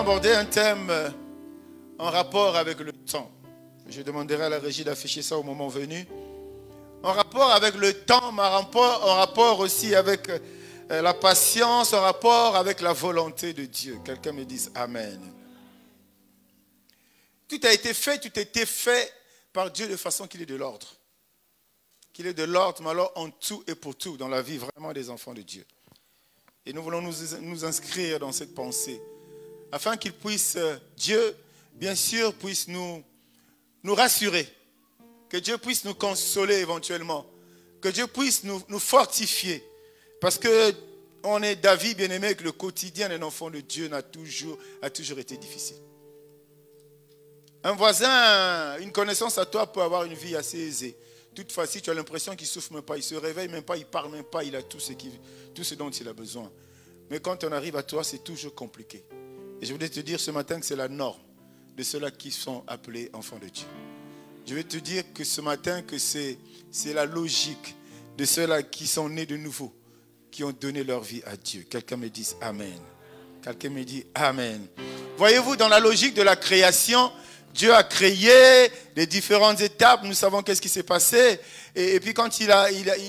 aborder un thème en rapport avec le temps. Je demanderai à la régie d'afficher ça au moment venu. En rapport avec le temps, en rapport aussi avec la patience, en rapport avec la volonté de Dieu. Quelqu'un me dise Amen. Tout a été fait par Dieu de façon qu'il est de l'ordre. Qu'il est de l'ordre, mais alors en tout et pour tout, dans la vie vraiment des enfants de Dieu. Et nous voulons nous inscrire dans cette pensée, afin qu'il puisse, Dieu, bien sûr, puisse nous rassurer, que Dieu puisse nous consoler éventuellement, que Dieu puisse nous fortifier, parce que on est d'avis, bien-aimé, que le quotidien d'un enfant de Dieu a toujours été difficile. Un voisin, une connaissance à toi peut avoir une vie assez aisée. Toutefois, si tu as l'impression qu'il ne souffre même pas, il ne se réveille même pas, il ne parle même pas, il a tout ce dont il a besoin. Mais quand on arrive à toi, c'est toujours compliqué. Et je voulais te dire ce matin que c'est la norme de ceux-là qui sont appelés enfants de Dieu. Je vais te dire que ce matin que c'est la logique de ceux-là qui sont nés de nouveau, qui ont donné leur vie à Dieu. Quelqu'un me dise Amen. Quelqu'un me dit Amen. Voyez-vous, dans la logique de la création, Dieu a créé les différentes étapes. Nous savons qu'est-ce qui s'est passé. Et puis quand il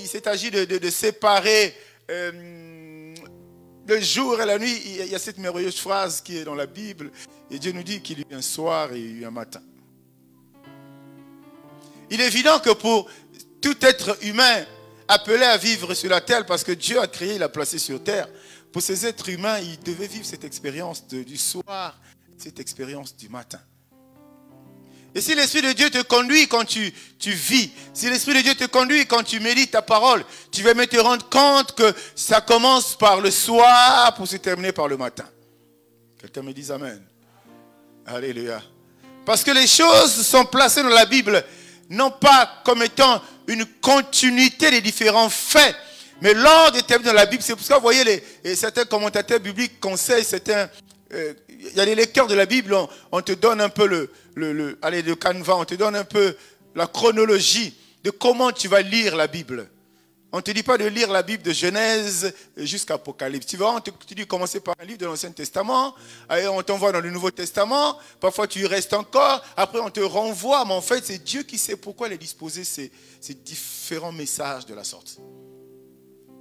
s'est agi de séparer le jour et la nuit, il y a cette merveilleuse phrase qui est dans la Bible. Et Dieu nous dit qu'il y a eu un soir et il y a eu un matin. Il est évident que pour tout être humain appelé à vivre sur la terre, parce que Dieu a créé, il a placé sur terre, pour ces êtres humains, ils devaient vivre cette expérience du soir, cette expérience du matin. Et si l'Esprit de Dieu te conduit quand tu vis, si l'Esprit de Dieu te conduit quand tu médites ta parole, tu vas même te rendre compte que ça commence par le soir pour se terminer par le matin. Quelqu'un me dit Amen. Alléluia. Parce que les choses sont placées dans la Bible, non pas comme étant une continuité des différents faits, mais l'ordre établi dans la Bible. C'est pour ça que vous voyez certains commentateurs bibliques conseillent certains... il y a les lecteurs de la Bible, on te donne un peu le canevas, on te donne un peu la chronologie de comment tu vas lire la Bible. On ne te dit pas de lire la Bible de Genèse jusqu'à Apocalypse. Tu vois, on te dit de commencer par un livre de l'Ancien Testament, et on t'envoie dans le Nouveau Testament, parfois tu y restes encore, après on te renvoie, mais en fait c'est Dieu qui sait pourquoi il a disposé ces différents messages de la sorte.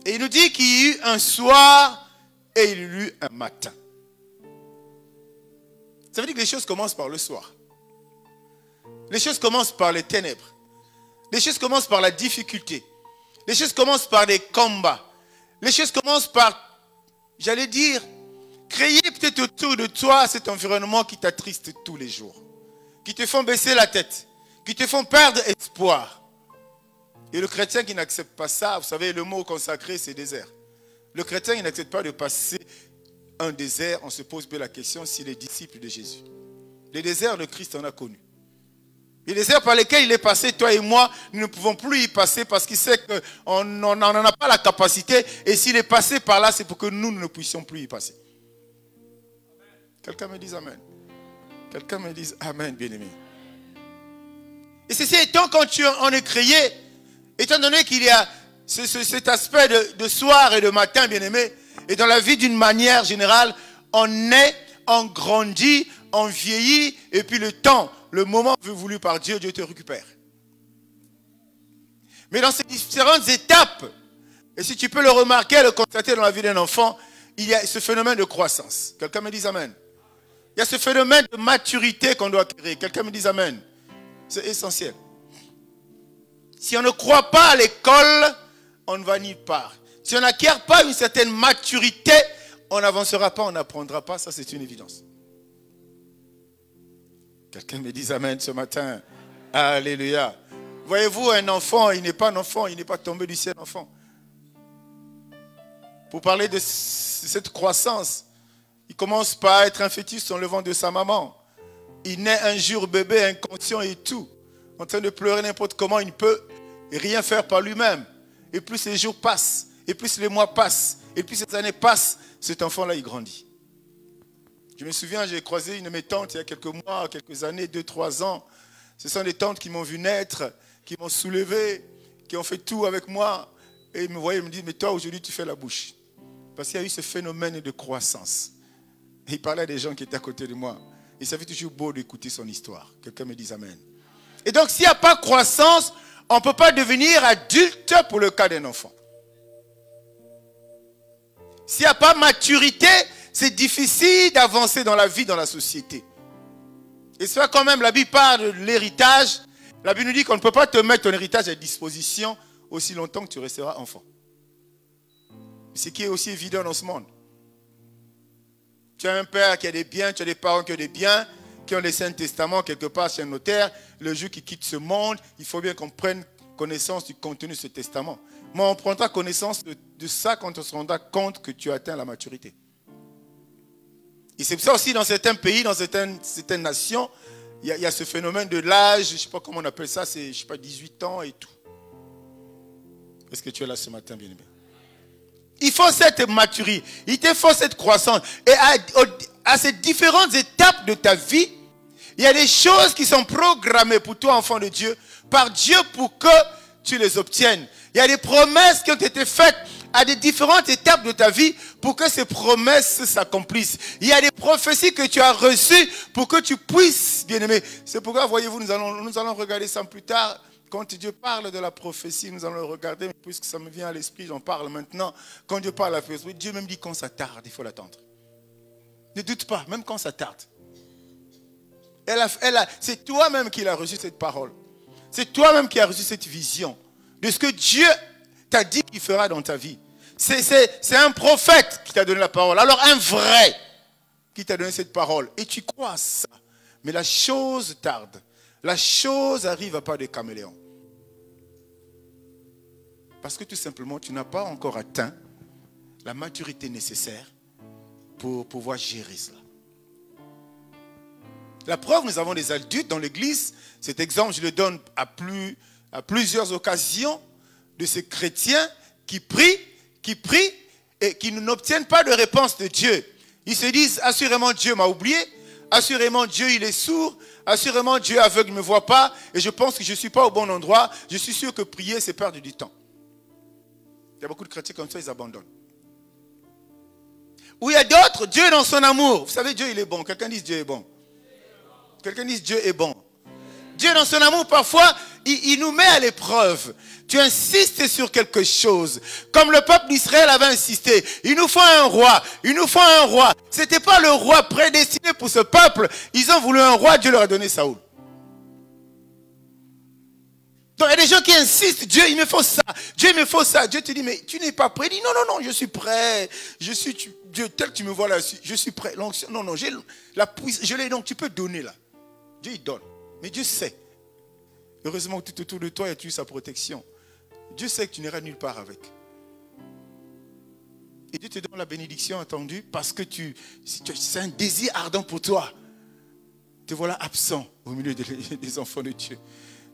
Et il nous dit qu'il y a eu un soir et il y a eu un matin. Ça veut dire que les choses commencent par le soir. Les choses commencent par les ténèbres. Les choses commencent par la difficulté. Les choses commencent par des combats. Les choses commencent par, j'allais dire, créer peut-être autour de toi cet environnement qui t'attriste tous les jours. Qui te font baisser la tête. Qui te font perdre espoir. Et le chrétien qui n'accepte pas ça, vous savez, le mot consacré, c'est désert. Le chrétien qui n'accepte pas de passer un désert, on se pose bien la question s'il est disciple de Jésus. Les déserts, le Christ en a connu. Les déserts par lesquels il est passé, toi et moi, nous ne pouvons plus y passer parce qu'il sait qu'on n'en a pas la capacité. Et s'il est passé par là, c'est pour que nous ne puissions plus y passer. Quelqu'un me dise Amen. Quelqu'un me dise Amen, bien-aimé. Et ceci étant, quand on est créé, étant donné qu'il y a cet aspect de soir et de matin, bien-aimé, et dans la vie d'une manière générale, on naît, on grandit, on vieillit, et puis le temps, le moment voulu par Dieu, Dieu te récupère. Mais dans ces différentes étapes, et si tu peux le remarquer, le constater dans la vie d'un enfant, il y a ce phénomène de croissance. Quelqu'un me dit Amen. Il y a ce phénomène de maturité qu'on doit créer. Quelqu'un me dit Amen. C'est essentiel. Si on ne croit pas à l'école, on ne va nulle part. Si on n'acquiert pas une certaine maturité, on n'avancera pas, on n'apprendra pas. Ça, c'est une évidence. Quelqu'un me dit Amen ce matin. Alléluia. Voyez-vous, un enfant, il n'est pas un enfant, il n'est pas tombé du ciel enfant. Pour parler de cette croissance, il commence par être un fœtus dans le ventre de sa maman. Il naît un jour bébé, inconscient et tout. En train de pleurer n'importe comment, il ne peut rien faire par lui-même. Et plus les jours passent, et plus les mois passent, et plus les années passent, cet enfant-là, il grandit. Je me souviens, j'ai croisé une de mes tantes il y a quelques mois, quelques années, 2-3 ans. Ce sont des tantes qui m'ont vu naître, qui m'ont soulevé, qui ont fait tout avec moi. Et ils me voyaient, ils me disent, mais toi, aujourd'hui, tu fais la bouche. Parce qu'il y a eu ce phénomène de croissance. Et il parlait à des gens qui étaient à côté de moi. Et ça fait toujours beau d'écouter son histoire. Quelqu'un me dise amen. Et donc, s'il n'y a pas croissance, on ne peut pas devenir adulte pour le cas d'un enfant. S'il n'y a pas maturité, c'est difficile d'avancer dans la vie, dans la société. Et c'est quand même, la Bible parle de l'héritage. La Bible nous dit qu'on ne peut pas te mettre ton héritage à disposition aussi longtemps que tu resteras enfant. Ce qui est aussi évident dans ce monde. Tu as un père qui a des biens, tu as des parents qui ont des biens, qui ont laissé un testament quelque part chez un notaire. Le jour qu'ils quittent ce monde, il faut bien qu'on prenne connaissance du contenu de ce testament. Mais on prendra connaissance de ça quand on se rendra compte que tu as atteint la maturité. Et c'est pour ça aussi dans certains pays, dans certaines nations, il y a ce phénomène de l'âge, je ne sais pas comment on appelle ça, c'est 18 ans et tout. Est-ce que tu es là ce matin, bien-aimé? Il faut cette maturité, il te faut cette croissance. Et à ces différentes étapes de ta vie, il y a des choses qui sont programmées pour toi, enfant de Dieu, par Dieu pour que tu les obtiennes. Il y a des promesses qui ont été faites à des différentes étapes de ta vie pour que ces promesses s'accomplissent. Il y a des prophéties que tu as reçues pour que tu puisses, bien-aimé. C'est pourquoi, voyez-vous, nous allons regarder ça plus tard. Quand Dieu parle de la prophétie, nous allons le regarder, mais puisque ça me vient à l'esprit, j'en parle maintenant. Quand Dieu parle de la prophétie, Dieu même dit quand ça tarde, il faut l'attendre. Ne doute pas, même quand ça tarde. C'est toi-même qui as reçu cette parole. C'est toi-même qui as reçu cette vision de ce que Dieu t'a dit qu'il fera dans ta vie. C'est un prophète qui t'a donné la parole. Alors un vrai qui t'a donné cette parole. Et tu crois à ça. Mais la chose tarde. La chose arrive à pas de caméléon. Parce que tout simplement, tu n'as pas encore atteint la maturité nécessaire pour pouvoir gérer cela. La preuve, nous avons des adultes dans l'église. Cet exemple, je le donne à plusieurs occasions de ces chrétiens qui prient et qui n'obtiennent pas de réponse de Dieu. Ils se disent, assurément Dieu m'a oublié, assurément Dieu il est sourd, assurément Dieu aveugle ne me voit pas et je pense que je ne suis pas au bon endroit. Je suis sûr que prier c'est perdre du temps. Il y a beaucoup de chrétiens comme ça, ils abandonnent. Ou il y a d'autres, Dieu dans son amour. Vous savez, Dieu il est bon. Quelqu'un dit Dieu est bon. Quelqu'un dit Dieu est bon. Dieu dans son amour, parfois, il nous met à l'épreuve. Tu insistes sur quelque chose. Comme le peuple d'Israël avait insisté. Il nous faut un roi. Il nous faut un roi. Ce n'était pas le roi prédestiné pour ce peuple. Ils ont voulu un roi. Dieu leur a donné Saoul. Donc il y a des gens qui insistent. Dieu, il me faut ça. Dieu, il me faut ça. Dieu te dit, mais tu n'es pas prêt. Il dit, non, je suis prêt. Dieu, tel que tu me vois là, je suis prêt. Non, j'ai la puissance. Je l'ai, donc tu peux donner là. Dieu, il donne. Mais Dieu sait. Heureusement que tout autour de toi, il y a eu sa protection. Dieu sait que tu n'iras nulle part avec. Et Dieu te donne la bénédiction attendue parce que c'est un désir ardent pour toi. Te voilà absent au milieu des enfants de Dieu.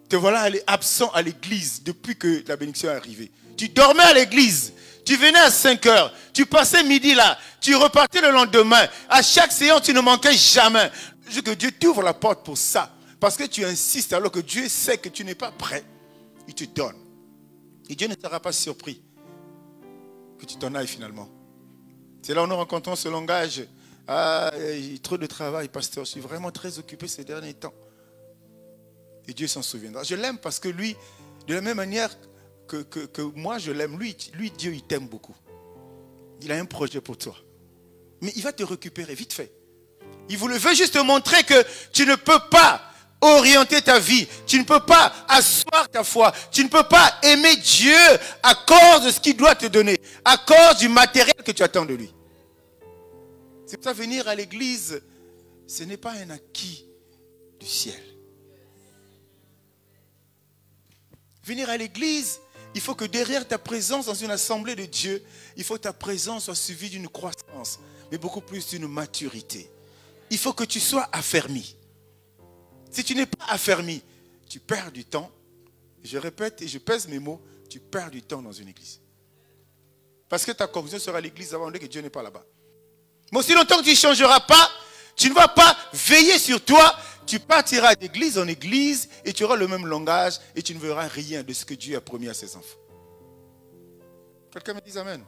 Te voilà absent à l'église depuis que la bénédiction est arrivée. Tu dormais à l'église. Tu venais à 5 heures. Tu passais midi là. Tu repartais le lendemain. À chaque séance, tu ne manquais jamais. Que Dieu t'ouvre la porte pour ça. Parce que tu insistes alors que Dieu sait que tu n'es pas prêt. Il te donne. Et Dieu ne sera pas surpris que tu t'en ailles finalement. C'est là où nous rencontrons ce langage. Ah, il y a trop de travail, pasteur. Je suis vraiment très occupé ces derniers temps. Et Dieu s'en souviendra. Je l'aime parce que lui, de la même manière que moi je l'aime, lui, Dieu, il t'aime beaucoup. Il a un projet pour toi. Mais il va te récupérer vite fait. Il veut juste te montrer que tu ne peux pas orienter ta vie. Tu ne peux pas asseoir ta foi. Tu ne peux pas aimer Dieu à cause de ce qu'il doit te donner. À cause du matériel que tu attends de lui. C'est pour ça que venir à l'église, ce n'est pas un acquis du ciel. Venir à l'église, il faut que derrière ta présence dans une assemblée de Dieu, il faut que ta présence soit suivie d'une croissance, mais beaucoup plus d'une maturité. Il faut que tu sois affermi. Si tu n'es pas affermi, tu perds du temps. Je répète et je pèse mes mots, tu perds du temps dans une église. Parce que ta conclusion sera l'église avant que Dieu n'est pas là-bas. Mais aussi longtemps que tu ne changeras pas, tu ne vas pas veiller sur toi. Tu partiras d'église en église et tu auras le même langage et tu ne verras rien de ce que Dieu a promis à ses enfants. Quelqu'un me dit amen.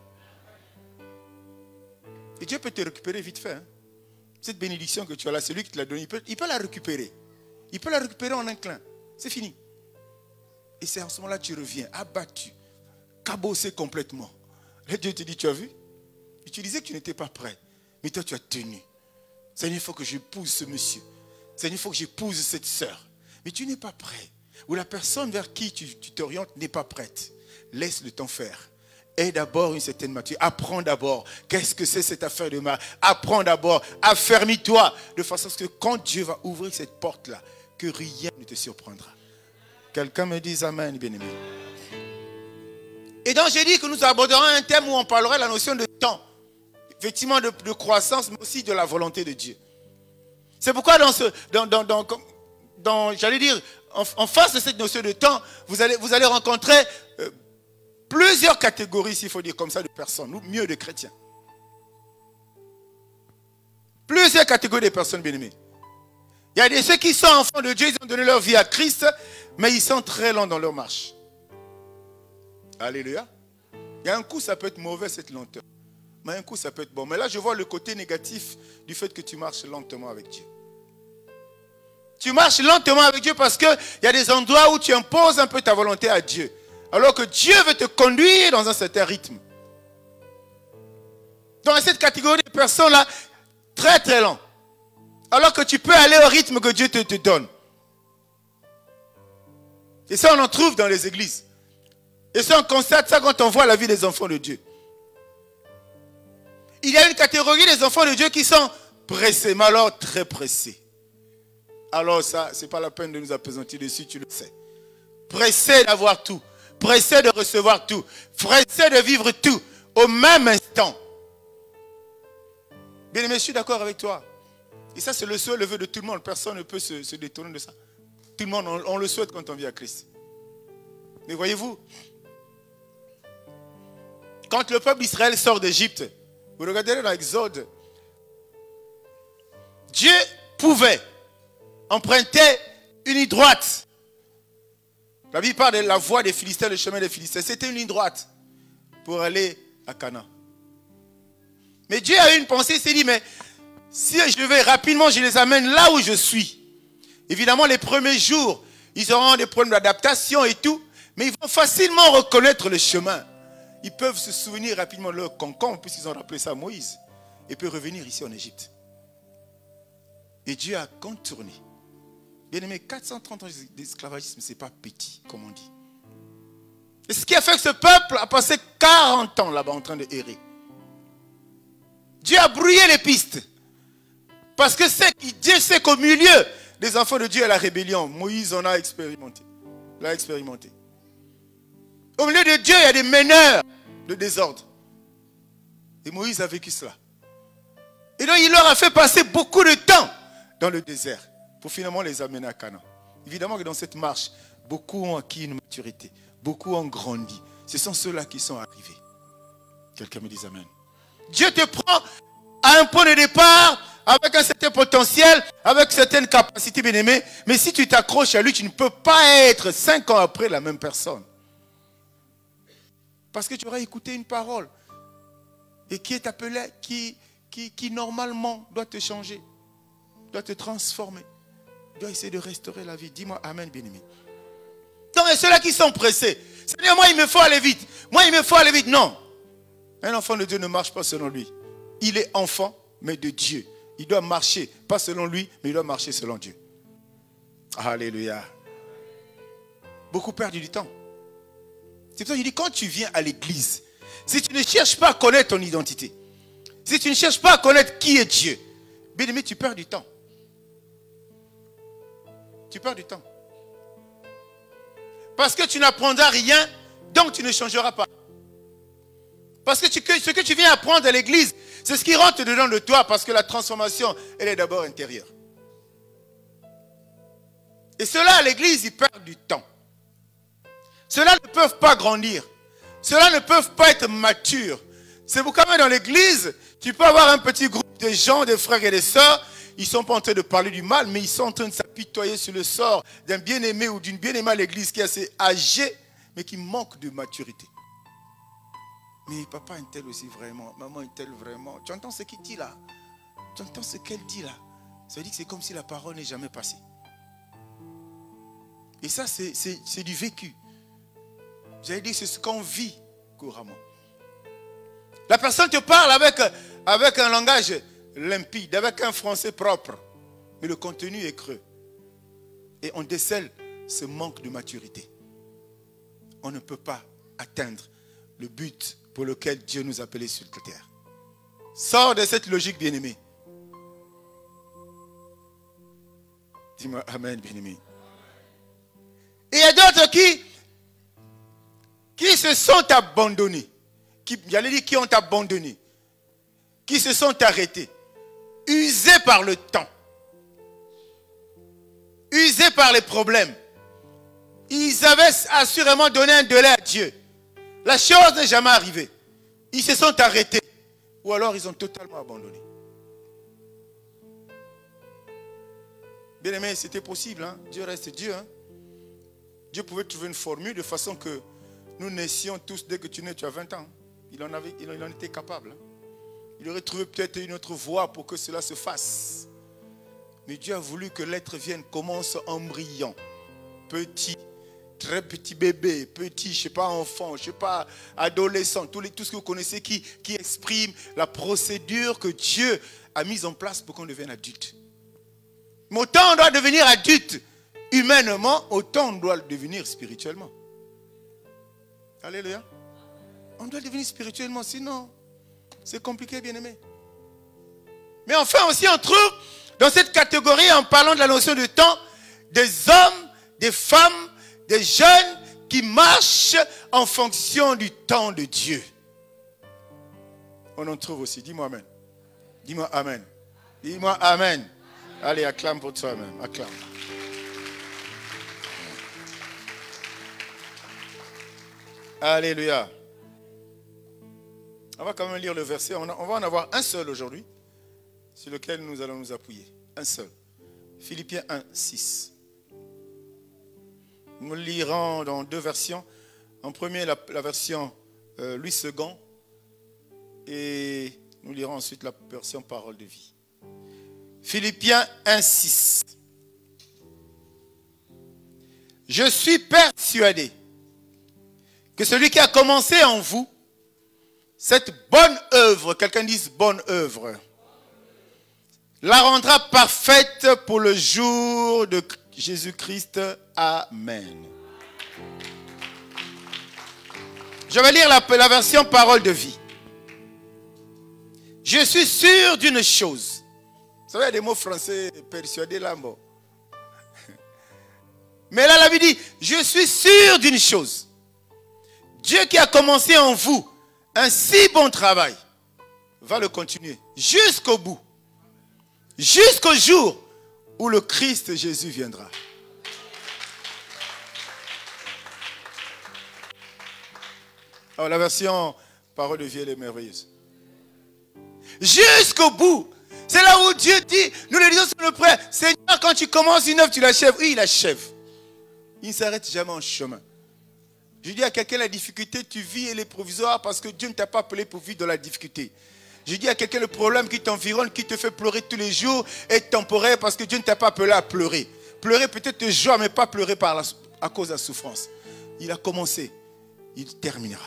Et Dieu peut te récupérer vite fait. Hein? Cette bénédiction que tu as là, c'est lui qui te l'a donnée. Il peut la récupérer. Il peut la récupérer en un clin. C'est fini. Et c'est en ce moment-là que tu reviens, abattu, cabossé complètement. Là, Dieu te dit, tu as vu? Et tu disais que tu n'étais pas prêt. Mais toi, tu as tenu. Seigneur, il faut que j'épouse ce monsieur. Seigneur, il faut que j'épouse cette sœur. Mais tu n'es pas prêt. Ou la personne vers qui tu t'orientes n'est pas prête. Laisse le temps faire. Aie d'abord une certaine maturité. Apprends d'abord. Qu'est-ce que c'est cette affaire de mari? Apprends d'abord. Affermis-toi. De façon à ce que quand Dieu va ouvrir cette porte-là, que rien ne te surprendra. Quelqu'un me dise Amen, bien-aimé. Et donc j'ai dit que nous aborderons un thème où on parlera de la notion de temps. Effectivement de croissance, mais aussi de la volonté de Dieu. C'est pourquoi j'allais dire, en face de cette notion de temps, vous allez rencontrer plusieurs catégories, s'il faut dire comme ça, de personnes, ou mieux de chrétiens. Plusieurs catégories de personnes, bien-aimées. Il y a ceux qui sont enfants de Dieu, ils ont donné leur vie à Christ, mais ils sont très lents dans leur marche. Alléluia. Il y a un coup, ça peut être mauvais, cette lenteur. Mais un coup, ça peut être bon. Mais là, je vois le côté négatif du fait que tu marches lentement avec Dieu. Tu marches lentement avec Dieu parce qu'il y a des endroits où tu imposes un peu ta volonté à Dieu. Alors que Dieu veut te conduire dans un certain rythme. Dans cette catégorie de personnes-là, très très lent. Alors que tu peux aller au rythme que Dieu te donne. Et ça, on en trouve dans les églises. Et ça, on constate ça quand on voit la vie des enfants de Dieu. Il y a une catégorie des enfants de Dieu qui sont pressés, mais alors très pressés. Alors ça, ce n'est pas la peine de nous appesantir dessus, tu le sais. Pressés d'avoir tout. Pressés de recevoir tout. Pressés de vivre tout au même instant. Bien aimé, je suis d'accord avec toi. Et ça, c'est le souhait, le vœu de tout le monde. Personne ne peut se détourner de ça. Tout le monde, on le souhaite quand on vient à Christ. Mais voyez-vous, quand le peuple d'Israël sort d'Égypte, vous regardez dans l'Exode, Dieu pouvait emprunter une ligne droite. La Bible parle de la voie des Philistins, le chemin des Philistins. C'était une ligne droite pour aller à Canaan. Mais Dieu a eu une pensée, il s'est dit, mais si je vais rapidement, je les amène là où je suis. Évidemment, les premiers jours, ils auront des problèmes d'adaptation et tout, mais ils vont facilement reconnaître le chemin. Ils peuvent se souvenir rapidement de leur concombre, puisqu'ils ont rappelé ça à Moïse, et peuvent revenir ici en Égypte. Et Dieu a contourné. Bien aimé, 430 ans d'esclavagisme, ce n'est pas petit, comme on dit. Et ce qui a fait que ce peuple a passé 40 ans là-bas en train de errer. Dieu a brouillé les pistes. Parce que Dieu sait qu'au milieu des enfants de Dieu, il y a la rébellion. Moïse en a expérimenté. L'a expérimenté. Au milieu de Dieu, il y a des meneurs de désordre. Et Moïse a vécu cela. Et donc, il leur a fait passer beaucoup de temps dans le désert pour finalement les amener à Canaan. Évidemment que dans cette marche, beaucoup ont acquis une maturité. Beaucoup ont grandi. Ce sont ceux-là qui sont arrivés. Quelqu'un me dit Amen. Dieu te prend à un point de départ avec un certain potentiel, avec certaines capacités, bien aimé. Mais si tu t'accroches à lui, tu ne peux pas être 5 ans après la même personne. Parce que tu auras écouté une parole. Et qui est appelé, qui normalement doit te changer, doit te transformer, doit essayer de restaurer la vie. Dis-moi Amen, bien-aimé. Donc, et ceux-là qui sont pressés. C'est-à-dire, moi, il me faut aller vite. Moi, il me faut aller vite. Non. Un enfant de Dieu ne marche pas selon lui. Il est enfant, mais de Dieu. Il doit marcher, pas selon lui, mais il doit marcher selon Dieu. Alléluia. Beaucoup perdent du temps. C'est pour ça qu'il dit, quand tu viens à l'église, si tu ne cherches pas à connaître ton identité, si tu ne cherches pas à connaître qui est Dieu, bien aimé, tu perds du temps. Tu perds du temps. Parce que tu n'apprendras rien, donc tu ne changeras pas. Parce que ce que tu viens apprendre à l'église, c'est ce qui rentre dedans de toi, parce que la transformation, elle est d'abord intérieure. Et ceux-là, à l'église, ils perdent du temps. Ceux-là ne peuvent pas grandir. Ceux-là ne peuvent pas être matures. C'est pourquoi même dans l'église, tu peux avoir un petit groupe de gens, des frères et des sœurs, ils ne sont pas en train de parler du mal, mais ils sont en train de s'apitoyer sur le sort d'un bien-aimé ou d'une bien-aimée à l'église qui est assez âgé, mais qui manque de maturité. Mais papa est-tel aussi vraiment, maman est-elle vraiment. Tu entends ce qu'il dit là? tu entends ce qu'elle dit là. Ça veut dire que c'est comme si la parole n'est jamais passée. Et ça, c'est du vécu. J'allais dire, c'est ce qu'on vit couramment. La personne te parle avec un langage limpide, avec un français propre. Mais le contenu est creux. Et on décèle ce manque de maturité. On ne peut pas atteindre le but pour lequel Dieu nous a appelés sur la terre. Sors de cette logique, bien-aimé. Dis-moi amen, bien-aimé. Et il y a d'autres qui se sont abandonnés. J'allais dire qui ont abandonné. Qui se sont arrêtés. Usés par le temps. Usés par les problèmes. Ils avaient assurément donné un délai à Dieu. La chose n'est jamais arrivée. Ils se sont arrêtés. Ou alors ils ont totalement abandonné. Bien aimé, c'était possible. Hein? Dieu reste Dieu. Hein? Dieu pouvait trouver une formule de façon que nous naissions tous, dès que tu nais, tu as 20 ans. Il en était capable. Hein? Il aurait trouvé peut-être une autre voie pour que cela se fasse. Mais Dieu a voulu que l'être vienne, commence embryon, petit, très petit bébé, petit, je ne sais pas, enfant, je ne sais pas, adolescent, tout ce que vous connaissez qui exprime la procédure que Dieu a mise en place pour qu'on devienne adulte. Mais autant on doit devenir adulte humainement, autant on doit le devenir spirituellement. Alléluia. On doit le devenir spirituellement, sinon c'est compliqué, bien-aimé. Mais enfin aussi on trouve dans cette catégorie, en parlant de la notion de temps, des hommes, des femmes, des jeunes qui marchent en fonction du temps de Dieu. On en trouve aussi. Dis-moi amen. Dis-moi amen. Dis-moi amen. Allez, acclame pour toi-même. Acclame. Alléluia. On va quand même lire le verset. On va en avoir un seul aujourd'hui, sur lequel nous allons nous appuyer. Un seul. Philippiens 1, 6. Nous le lirons dans deux versions. En premier, la version Louis II. Et nous lirons ensuite la version Parole de vie. Philippiens 1, 6. Je suis persuadé que celui qui a commencé en vous cette bonne œuvre, quelqu'un dise bonne œuvre, la rendra parfaite pour le jour de Jésus-Christ. Amen. Je vais lire la version Parole de vie. Je suis sûr d'une chose. Vous savez, il y a des mots français persuadés là. Bon. Mais là, la Bible dit, je suis sûr d'une chose. Dieu qui a commencé en vous un si bon travail va le continuer jusqu'au bout. Jusqu'au jour où le Christ Jésus viendra. Alors la version Parole de vie, elle est merveilleuse. Jusqu'au bout. C'est là où Dieu dit, nous le disons sur le prêt, Seigneur, quand tu commences une œuvre, tu l'achèves. Oui, il achève. Il ne s'arrête jamais en chemin. Je dis à quelqu'un, la difficulté, tu vis, elle est provisoire parce que Dieu ne t'a pas appelé pour vivre dans la difficulté. Je dis à quelqu'un, le problème qui t'environne, qui te fait pleurer tous les jours, est temporaire parce que Dieu ne t'a pas appelé à pleurer. Pleurer peut-être de joie, mais pas pleurer à cause de la souffrance. Il a commencé, il terminera.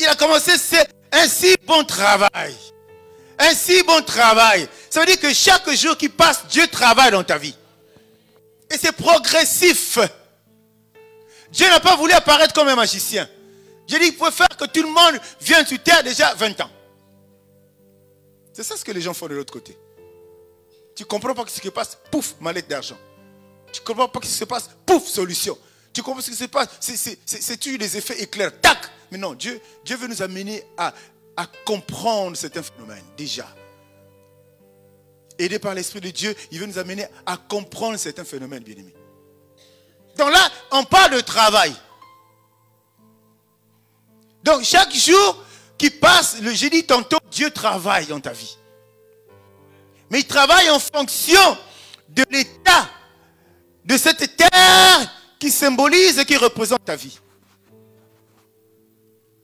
Il a commencé, c'est un si bon travail. Un si bon travail. Ça veut dire que chaque jour qui passe, Dieu travaille dans ta vie. Et c'est progressif. Dieu n'a pas voulu apparaître comme un magicien. Dieu dit qu'il faut faire que tout le monde vienne sur terre déjà 20 ans. C'est ça ce que les gens font de l'autre côté. Tu ne comprends pas ce qui se passe, pouf, mallette d'argent. Tu ne comprends pas ce qui se passe, pouf, solution. Tu comprends ce qui se passe, c'est toujours des effets éclairs, tac. Mais non, Dieu veut nous amener à comprendre certains phénomènes, déjà. Aidé par l'Esprit de Dieu, il veut nous amener à comprendre certains phénomènes, bien-aimés. Donc là, on parle de travail. Donc chaque jour qui passe, j'ai dit tantôt, Dieu travaille dans ta vie. Mais il travaille en fonction de l'état de cette terre qui symbolise et qui représente ta vie.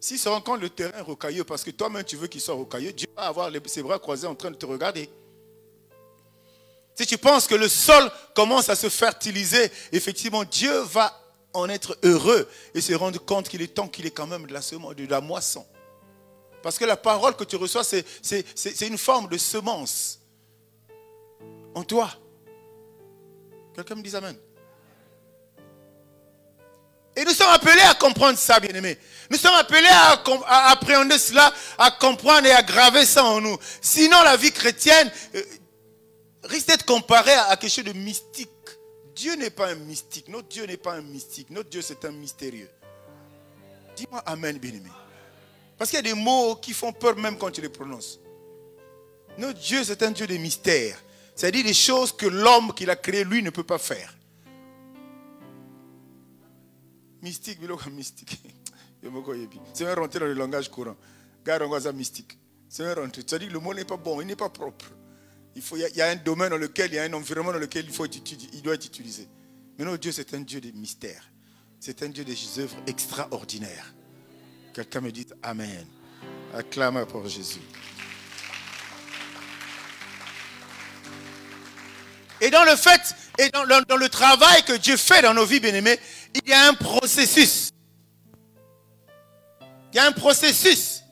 s'il se rend compte le terrain rocailleux, parce que toi-même tu veux qu'il soit rocailleux, Dieu va avoir ses bras croisés en train de te regarder. Si tu penses que le sol commence à se fertiliser, effectivement, Dieu va en être heureux et se rendre compte qu'il est temps qu'il ait quand même de la moisson. Parce que la parole que tu reçois, c'est une forme de semence en toi. Quelqu'un me dit amen. Et nous sommes appelés à comprendre ça, bien-aimés. Nous sommes appelés à appréhender cela, à comprendre et à graver ça en nous. Sinon, la vie chrétienne risque d'être comparée à quelque chose de mystique. Dieu n'est pas un mystique. Notre Dieu n'est pas un mystique. Notre Dieu, c'est un mystérieux. Dis-moi amen, bien-aimé. Parce qu'il y a des mots qui font peur même quand tu les prononces. Notre Dieu, c'est un Dieu de mystère. C'est-à-dire des choses que l'homme qu'il a créé, lui, ne peut pas faire. Mystique, mystique. C'est même rentrer dans le langage courant. Garde mystique. C'est même rentrer. C'est-à-dire que le mot n'est pas bon, il n'est pas propre. Il y a un domaine dans lequel, il y a un environnement dans lequel il doit être utilisé. Mais notre Dieu, c'est un Dieu de mystère. C'est un Dieu des œuvres extraordinaires. Quelqu'un me dit amen. Acclame pour Jésus. Et dans le fait, et dans le travail que Dieu fait dans nos vies, bien-aimés, il y a un processus. Il y a un processus.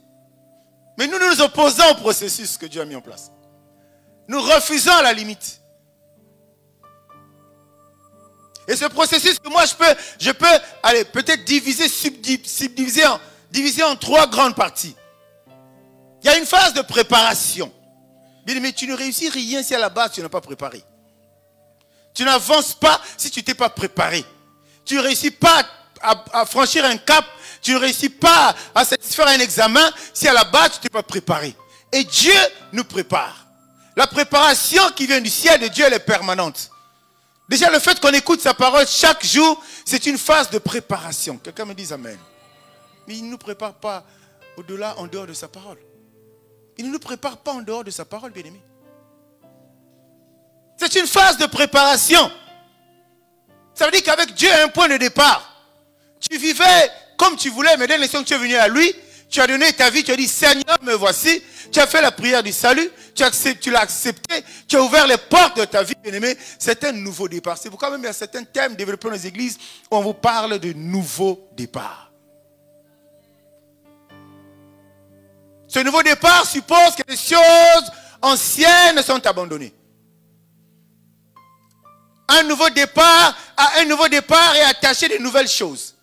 Mais nous nous opposons au processus que Dieu a mis en place. Nous refusons à la limite. Et ce processus que moi je peux allez, peut-être diviser en 3 grandes parties. Il y a une phase de préparation. Mais tu ne réussis rien si à la base tu n'as pas préparé. Tu n'avances pas si tu ne t'es pas préparé. Tu ne réussis pas à franchir un cap. Tu ne réussis pas à satisfaire un examen si à la base tu ne t'es pas préparé. Et Dieu nous prépare. La préparation qui vient du ciel de Dieu, elle est permanente. Déjà, le fait qu'on écoute sa parole chaque jour, c'est une phase de préparation. Quelqu'un me dit amen. Mais il ne nous prépare pas au-delà, en dehors de sa parole. Il ne nous prépare pas en dehors de sa parole, bien-aimé. C'est une phase de préparation. Ça veut dire qu'avec Dieu, il y a un point de départ. Tu vivais comme tu voulais, mais dès l'instant que tu es venu à lui, tu as donné ta vie, tu as dit, Seigneur, me voici. Tu as fait la prière du salut, tu l'as accepté, tu as ouvert les portes de ta vie, bien-aimé. C'est un nouveau départ. C'est pourquoi même il y a certains thèmes développés dans les églises où on vous parle de nouveau départ. Ce nouveau départ suppose que les choses anciennes sont abandonnées. Un nouveau départ est attaché de nouvelles choses.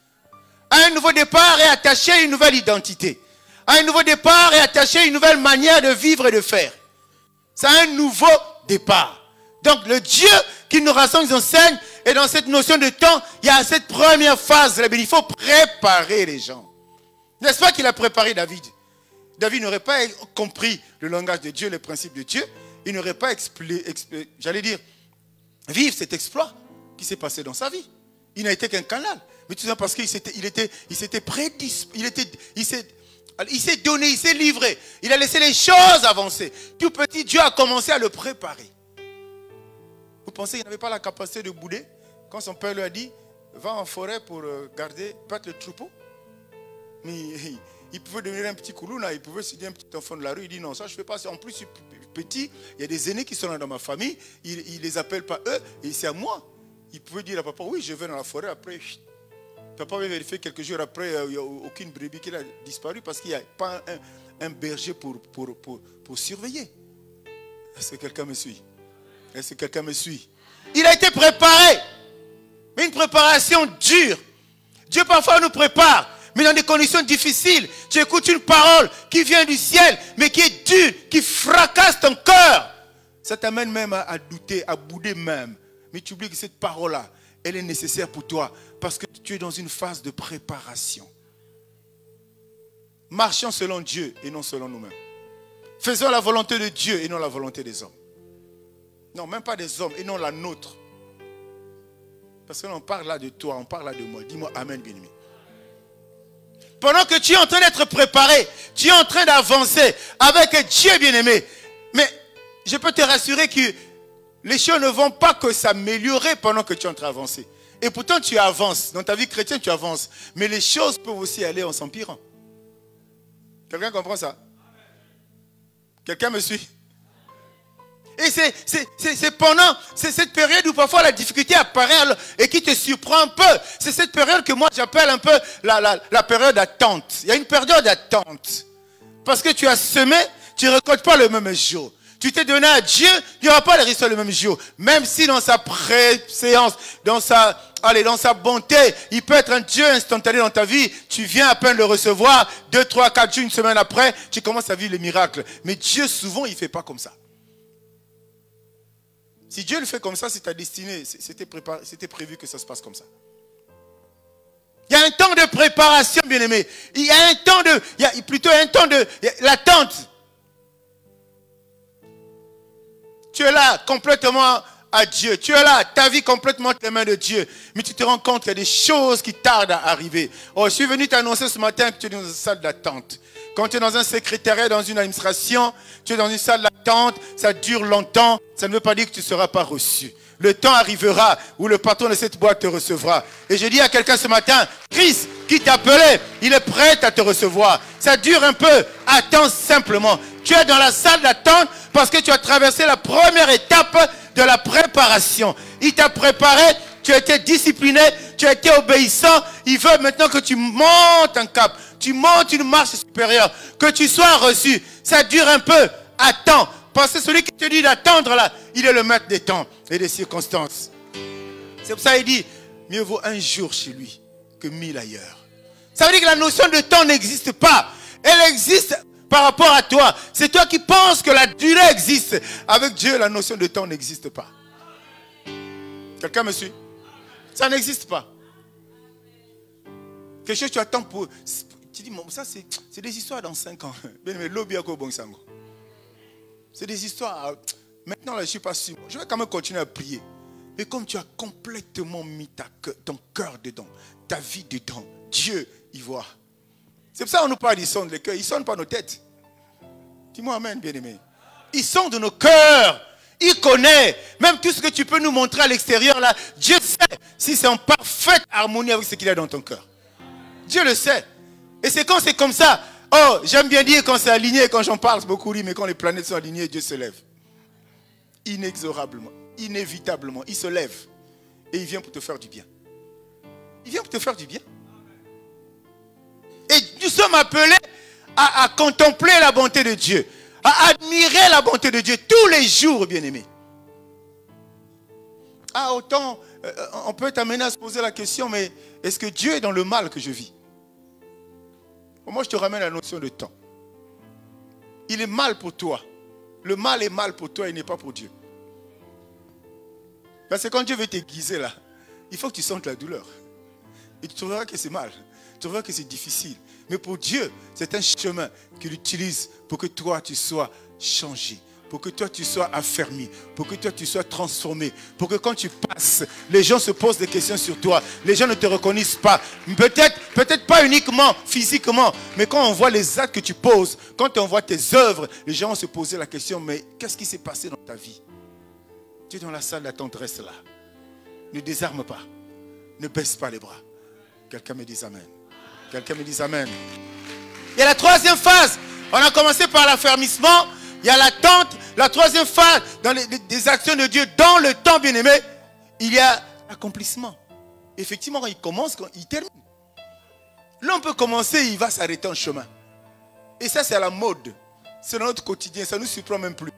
À un nouveau départ est attaché une nouvelle identité. À un nouveau départ est attaché une nouvelle manière de vivre et de faire. C'est un nouveau départ. Donc le Dieu qui nous rassemble, nous enseigne, et dans cette notion de temps, il y a cette première phase. Il faut préparer les gens. N'est-ce pas qu'il a préparé David? David n'aurait pas compris le langage de Dieu, les principes de Dieu. Il n'aurait pas vivre cet exploit qui s'est passé dans sa vie. Il n'a été qu'un canal. Mais tout simplement parce qu'il s'était prédisposé, il s'est donné, il s'est livré. Il a laissé les choses avancer. Tout petit, Dieu a commencé à le préparer. Vous pensez qu'il n'avait pas la capacité de bouder? Quand son père lui a dit, va en forêt pour battre le troupeau. Mais il pouvait devenir un petit coulouna, il pouvait se dire un petit enfant de la rue. Il dit non, ça je ne fais pas. En plus, je suis petit, il y a des aînés qui sont là dans ma famille. Il ne les appelle pas eux, et c'est à moi. Il pouvait dire à papa, oui, je vais dans la forêt, après... Papa avait vérifié quelques jours après, il n'y a aucune brebis qui a disparu parce qu'il n'y a pas un berger pour surveiller. Est-ce que quelqu'un me suit? Est-ce que quelqu'un me suit? Il a été préparé. Mais une préparation dure. Dieu parfois nous prépare, mais dans des conditions difficiles. Tu écoutes une parole qui vient du ciel, mais qui est dure, qui fracasse ton cœur. Ça t'amène même à douter, à bouder même. Mais tu oublies que cette parole-là, elle est nécessaire pour toi parce que tu es dans une phase de préparation. Marchons selon Dieu et non selon nous-mêmes. Faisons la volonté de Dieu et non la volonté des hommes. Non, même pas des hommes et non la nôtre. Parce que là, on parle là de toi, on parle là de moi. Dis-moi amen, bien-aimé. Pendant que tu es en train d'être préparé, tu es en train d'avancer avec Dieu, bien-aimé. Mais je peux te rassurer que les choses ne vont pas que s'améliorer pendant que tu es en train d'avancer. Et pourtant, tu avances. Dans ta vie chrétienne, tu avances. Mais les choses peuvent aussi aller en s'empirant. Quelqu'un comprend ça? Quelqu'un me suit? Et c'est pendant cette période où parfois la difficulté apparaît et qui te surprend un peu. C'est cette période que moi j'appelle un peu la période d'attente. Il y a une période d'attente. Parce que tu as semé, tu ne récoltes pas le même jour. Tu t'es donné à Dieu, il n'y aura pas les résultats le même jour. Même si dans sa préséance, dans sa bonté, il peut être un Dieu instantané dans ta vie. Tu viens à peine le recevoir, 2, 3, 4 jours, une semaine après, tu commences à vivre les miracles. Mais Dieu, souvent, il ne fait pas comme ça. Si Dieu le fait comme ça, c'est ta destinée. C'était prévu que ça se passe comme ça. Il y a un temps de préparation, bien-aimé. Il y a un temps de l'attente. Tu es là complètement à Dieu. Tu es là, ta vie complètement entre les mains de Dieu. Mais tu te rends compte qu'il y a des choses qui tardent à arriver. Oh, je suis venu t'annoncer ce matin que tu es dans une salle d'attente. Quand tu es dans un secrétariat, dans une administration, tu es dans une salle d'attente, ça dure longtemps, ça ne veut pas dire que tu ne seras pas reçu. Le temps arrivera où le patron de cette boîte te recevra. Et je dis à quelqu'un ce matin, Christ qui t'appelait, il est prêt à te recevoir. Ça dure un peu, attends simplement. Tu es dans la salle d'attente parce que tu as traversé la première étape de la préparation. Il t'a préparé, tu as été discipliné, tu as été obéissant. Il veut maintenant que tu montes un cap, tu montes une marche supérieure, que tu sois reçu. Ça dure un peu, attends. Parce que celui qui te dit d'attendre là, il est le maître des temps et des circonstances. C'est pour ça qu'il dit, mieux vaut un jour chez lui que 1000 ailleurs. Ça veut dire que la notion de temps n'existe pas. Elle existe par rapport à toi. C'est toi qui penses que la durée existe. Avec Dieu, la notion de temps n'existe pas. Quelqu'un me suit? Ça n'existe pas. Quelque chose que tu attends pour... Tu dis, ça c'est des histoires dans 5 ans. Mais l'obiako bonsango. C'est des histoires. Maintenant, là, je ne suis pas sûr. Je vais quand même continuer à prier. Mais comme tu as complètement mis ton cœur dedans, ta vie dedans, Dieu y voit. C'est pour ça qu'on nous parle, il sonde les cœurs. Il ne sonde pas nos têtes. Dis-moi amen, bien-aimé. Il sonde nos cœurs. Il connaît. Même tout ce que tu peux nous montrer à l'extérieur, là, Dieu sait si c'est en parfaite harmonie avec ce qu'il y a dans ton cœur. Dieu le sait. Et c'est quand c'est comme ça. Oh, j'aime bien dire quand c'est aligné, quand j'en parle, c'est beaucoup dit, mais quand les planètes sont alignées, Dieu se lève. Inexorablement, inévitablement, il se lève. Et il vient pour te faire du bien. Il vient pour te faire du bien. Et nous sommes appelés à contempler la bonté de Dieu, à admirer la bonté de Dieu tous les jours, bien-aimés. Ah, autant, on peut t'amener à se poser la question, mais est-ce que Dieu est dans le mal que je vis? Moi, je te ramène la notion de temps. Il est mal pour toi. Le mal est mal pour toi, il n'est pas pour Dieu. Parce que quand Dieu veut t'aiguiser là, il faut que tu sentes la douleur. Et tu trouveras que c'est mal. Tu trouveras que c'est difficile. Mais pour Dieu, c'est un chemin qu'il utilise pour que toi, tu sois changé. Pour que toi, tu sois affermi. Pour que toi, tu sois transformé. Pour que quand tu passes, les gens se posent des questions sur toi. Les gens ne te reconnaissent pas. Peut-être pas uniquement physiquement. Mais quand on voit les actes que tu poses, quand on voit tes œuvres, les gens vont se poser la question, mais qu'est-ce qui s'est passé dans ta vie? Tu es dans la salle d'attente, reste là. Ne désarme pas. Ne baisse pas les bras. Quelqu'un me dit amen. Quelqu'un me dit amen. Il y a la troisième phase. On a commencé par l'affermissement. Il y a l'attente. La troisième phase, dans des actions de Dieu, dans le temps, bien-aimé, il y a l'accomplissement. Effectivement, quand il commence, quand il termine. Là, on peut commencer, il va s'arrêter en chemin. Et ça, c'est à la mode. C'est dans notre quotidien, ça ne nous surprend même plus.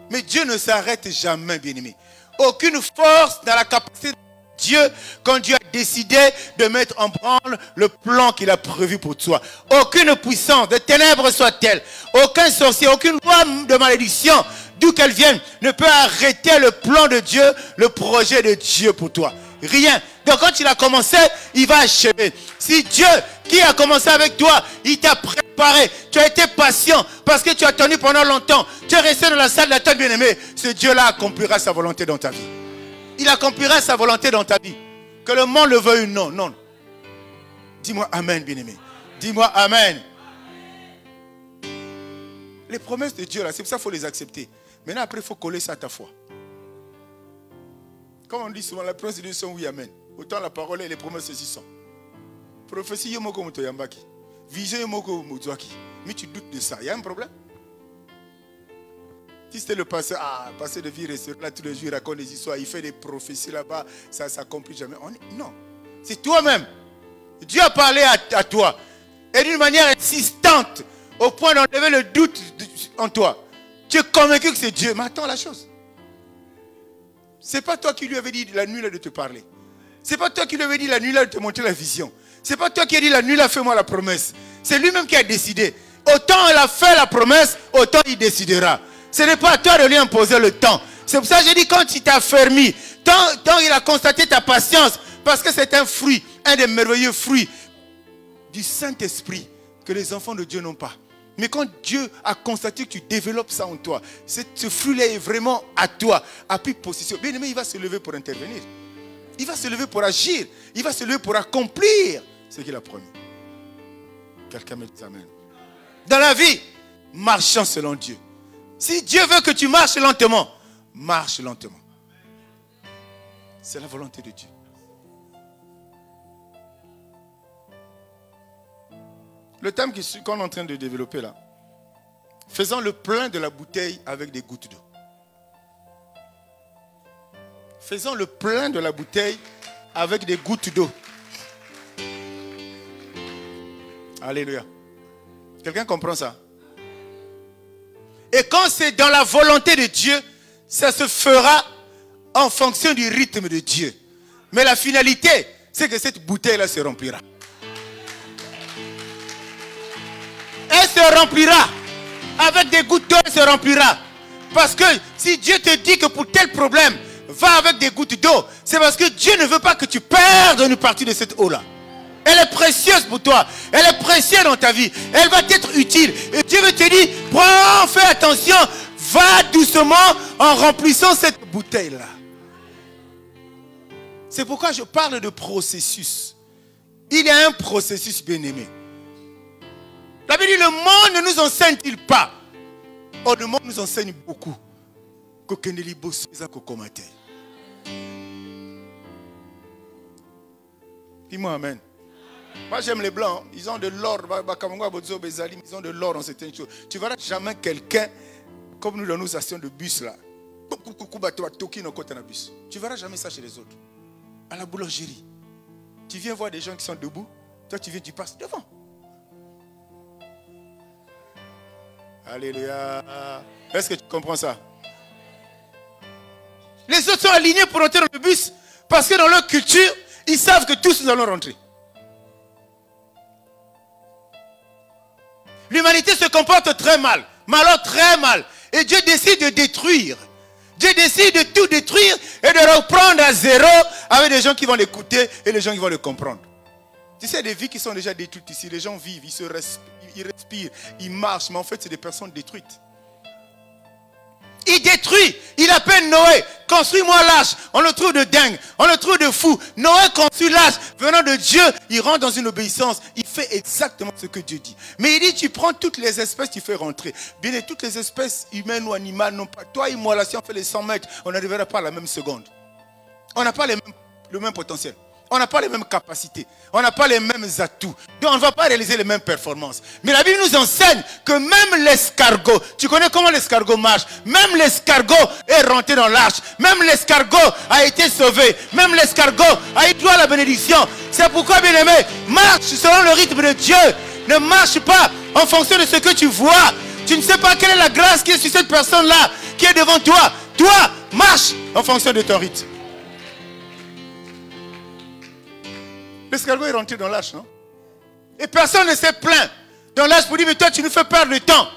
Mais Dieu ne s'arrête jamais, bien-aimé. Aucune force dans la capacité de Dieu, quand Dieu a décidé de mettre en branle le plan qu'il a prévu pour toi. Aucune puissance de ténèbres soit-elle, aucun sorcier, aucune loi de malédiction, d'où qu'elle vienne, ne peut arrêter le plan de Dieu, le projet de Dieu pour toi. Rien. Donc quand il a commencé, il va achever. Si Dieu, qui a commencé avec toi, il t'a préparé, tu as été patient, parce que tu as attendu pendant longtemps, tu es resté dans la salle d'attente, bien-aimé, ce Dieu-là accomplira sa volonté dans ta vie. Il accomplira sa volonté dans ta vie. Que le monde le veuille ou non. Non. Dis-moi amen, bien-aimé. Dis-moi amen. Les promesses de Dieu, là, c'est pour ça qu'il faut les accepter. Maintenant, après, il faut coller ça à ta foi. Comme on dit souvent, la promesse de Dieu sont oui, amen. Autant la parole et les promesses aussi sont. Prophétie, yomoko moto yambaki. Vision Moko Mouzouaki. Mais tu doutes de ça. Il y a un problème. Si c'était le passé, passé de vie, rester là tous les jours, il raconte des histoires, il fait des prophéties là-bas, ça ne s'accomplit jamais. Non. C'est toi-même. Dieu a parlé à toi. Et d'une manière insistante, au point d'enlever le doute en toi. Tu es convaincu que c'est Dieu. Mais attends la chose. Ce n'est pas toi qui lui avais dit la nuit là de te parler. Ce n'est pas toi qui lui avais dit la nuit là de te montrer la vision. Ce n'est pas toi qui as dit la nuit là, fais-moi la promesse. C'est lui-même qui a décidé. Autant il a fait la promesse, autant il décidera. Ce n'est pas à toi de lui imposer le temps. C'est pour ça que j'ai dit, quand il t'a affermi, tant il a constaté ta patience, parce que c'est un fruit, un des merveilleux fruits du Saint-Esprit que les enfants de Dieu n'ont pas. Mais quand Dieu a constaté que tu développes ça en toi, ce fruit-là est vraiment à toi, à plus possession. Bien aimé, il va se lever pour intervenir. Il va se lever pour agir. Il va se lever pour accomplir ce qu'il a promis. Quelqu'un me dit amen. Dans la vie, marchons selon Dieu. Si Dieu veut que tu marches lentement, marche lentement. C'est la volonté de Dieu. Le thème qu'on est en train de développer là, faisons le plein de la bouteille avec des gouttes d'eau. Faisons le plein de la bouteille avec des gouttes d'eau. Alléluia. Quelqu'un comprend ça? Et quand c'est dans la volonté de Dieu, ça se fera en fonction du rythme de Dieu. Mais la finalité, c'est que cette bouteille-là se remplira. Elle se remplira. Avec des gouttes d'eau, elle se remplira. Parce que si Dieu te dit que pour tel problème, va avec des gouttes d'eau, c'est parce que Dieu ne veut pas que tu perdes une partie de cette eau-là. Elle est précieuse pour toi. Elle est précieuse dans ta vie. Elle va t'être utile. Et Dieu veut te dire, prends, fais attention, va doucement en remplissant cette bouteille-là. C'est pourquoi je parle de processus. Il y a un processus, bien-aimé. La Bible dit, le monde ne nous enseigne-t-il pas? Oh, le monde nous enseigne beaucoup. Dis-moi amen. Moi j'aime les blancs. Ils ont de l'or. Ils ont de l'or dans certaines choses. Tu verras jamais quelqu'un comme nous dans nos stations de bus là. Tu verras jamais ça chez les autres. À la boulangerie. Tu viens voir des gens qui sont debout. Toi tu viens, tu passes devant. Alléluia. Est-ce que tu comprends ça? Les autres sont alignés pour entrer dans le bus parce que dans leur culture, ils savent que tous nous allons rentrer. L'humanité se comporte très mal, mais alors très mal. Et Dieu décide de détruire. Dieu décide de tout détruire et de reprendre à zéro avec des gens qui vont l'écouter et les gens qui vont le comprendre. Tu sais, des vies qui sont déjà détruites ici, les gens vivent, ils respirent, ils marchent, mais en fait, c'est des personnes détruites. Il détruit, il appelle Noé, construis-moi l'arche. On le trouve de dingue, on le trouve de fou. Noé construit l'arche, venant de Dieu, il rentre dans une obéissance, il fait exactement ce que Dieu dit. Mais il dit, tu prends toutes les espèces, tu fais rentrer. Bien, et toutes les espèces humaines ou animales n'ont pas. Toi et moi, là, si on fait les 100 mètres, on n'arrivera pas à la même seconde. On n'a pas le même potentiel. On n'a pas les mêmes capacités. On n'a pas les mêmes atouts. Donc on ne va pas réaliser les mêmes performances. Mais la Bible nous enseigne que même l'escargot, tu connais comment l'escargot marche? Même l'escargot est rentré dans l'arche. Même l'escargot a été sauvé. Même l'escargot a eu droit à la bénédiction. C'est pourquoi, bien aimé, marche selon le rythme de Dieu. Ne marche pas en fonction de ce que tu vois. Tu ne sais pas quelle est la grâce qui est sur cette personne-là, qui est devant toi. Toi, marche en fonction de ton rythme. L'escargot est rentré dans l'arche, non? Et personne ne s'est plaint dans l'arche pour dire, mais toi tu nous fais perdre le temps.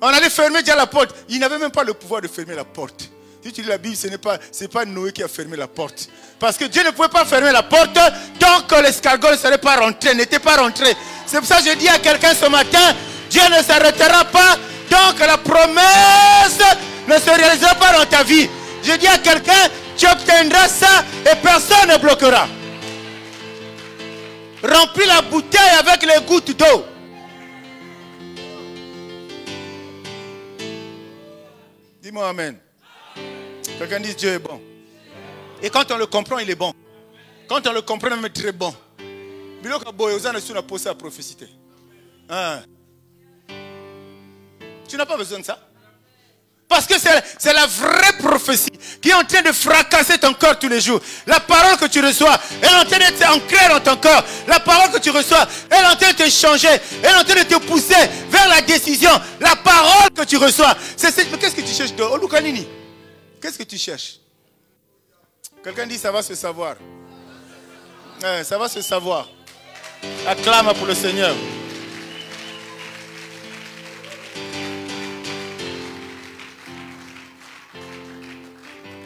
On allait fermer déjà la porte. Il n'avait même pas le pouvoir de fermer la porte. Si tu lis la Bible, ce n'est pas Noé qui a fermé la porte. Parce que Dieu ne pouvait pas fermer la porte tant que l'escargot ne serait pas rentré, n'était pas rentré. C'est pour ça que je dis à quelqu'un ce matin, Dieu ne s'arrêtera pas tant que la promesse ne se réalisera pas dans ta vie. Je dis à quelqu'un, tu obtiendras ça et personne ne bloquera. Remplis la bouteille avec les gouttes d'eau. Dis-moi amen. Quelqu'un dit Dieu est bon. Et quand on le comprend, il est bon. Quand on le comprend, il est très bon. Biloko boyoza na suna posa prophétie. Hein? Tu n'as pas besoin de ça. Parce que c'est la vraie prophétie qui est en train de fracasser ton corps tous les jours. La parole que tu reçois, elle est en train d'être ancrée dans ton corps. La parole que tu reçois, elle est en train de te changer. Elle est en train de te pousser vers la décision. La parole que tu reçois. Mais qu'est-ce que tu cherches? Olukanini? Qu'est-ce que tu cherches? Quelqu'un dit ça va se savoir. Ça va se savoir. Acclame pour le Seigneur.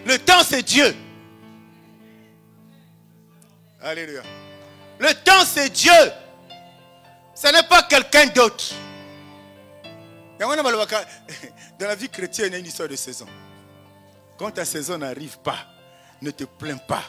Le temps, c'est Dieu. Alléluia. Le temps, c'est Dieu. Ce n'est pas quelqu'un d'autre. Dans la vie chrétienne, il y a une histoire de saison. Quand ta saison n'arrive pas, ne te plains pas.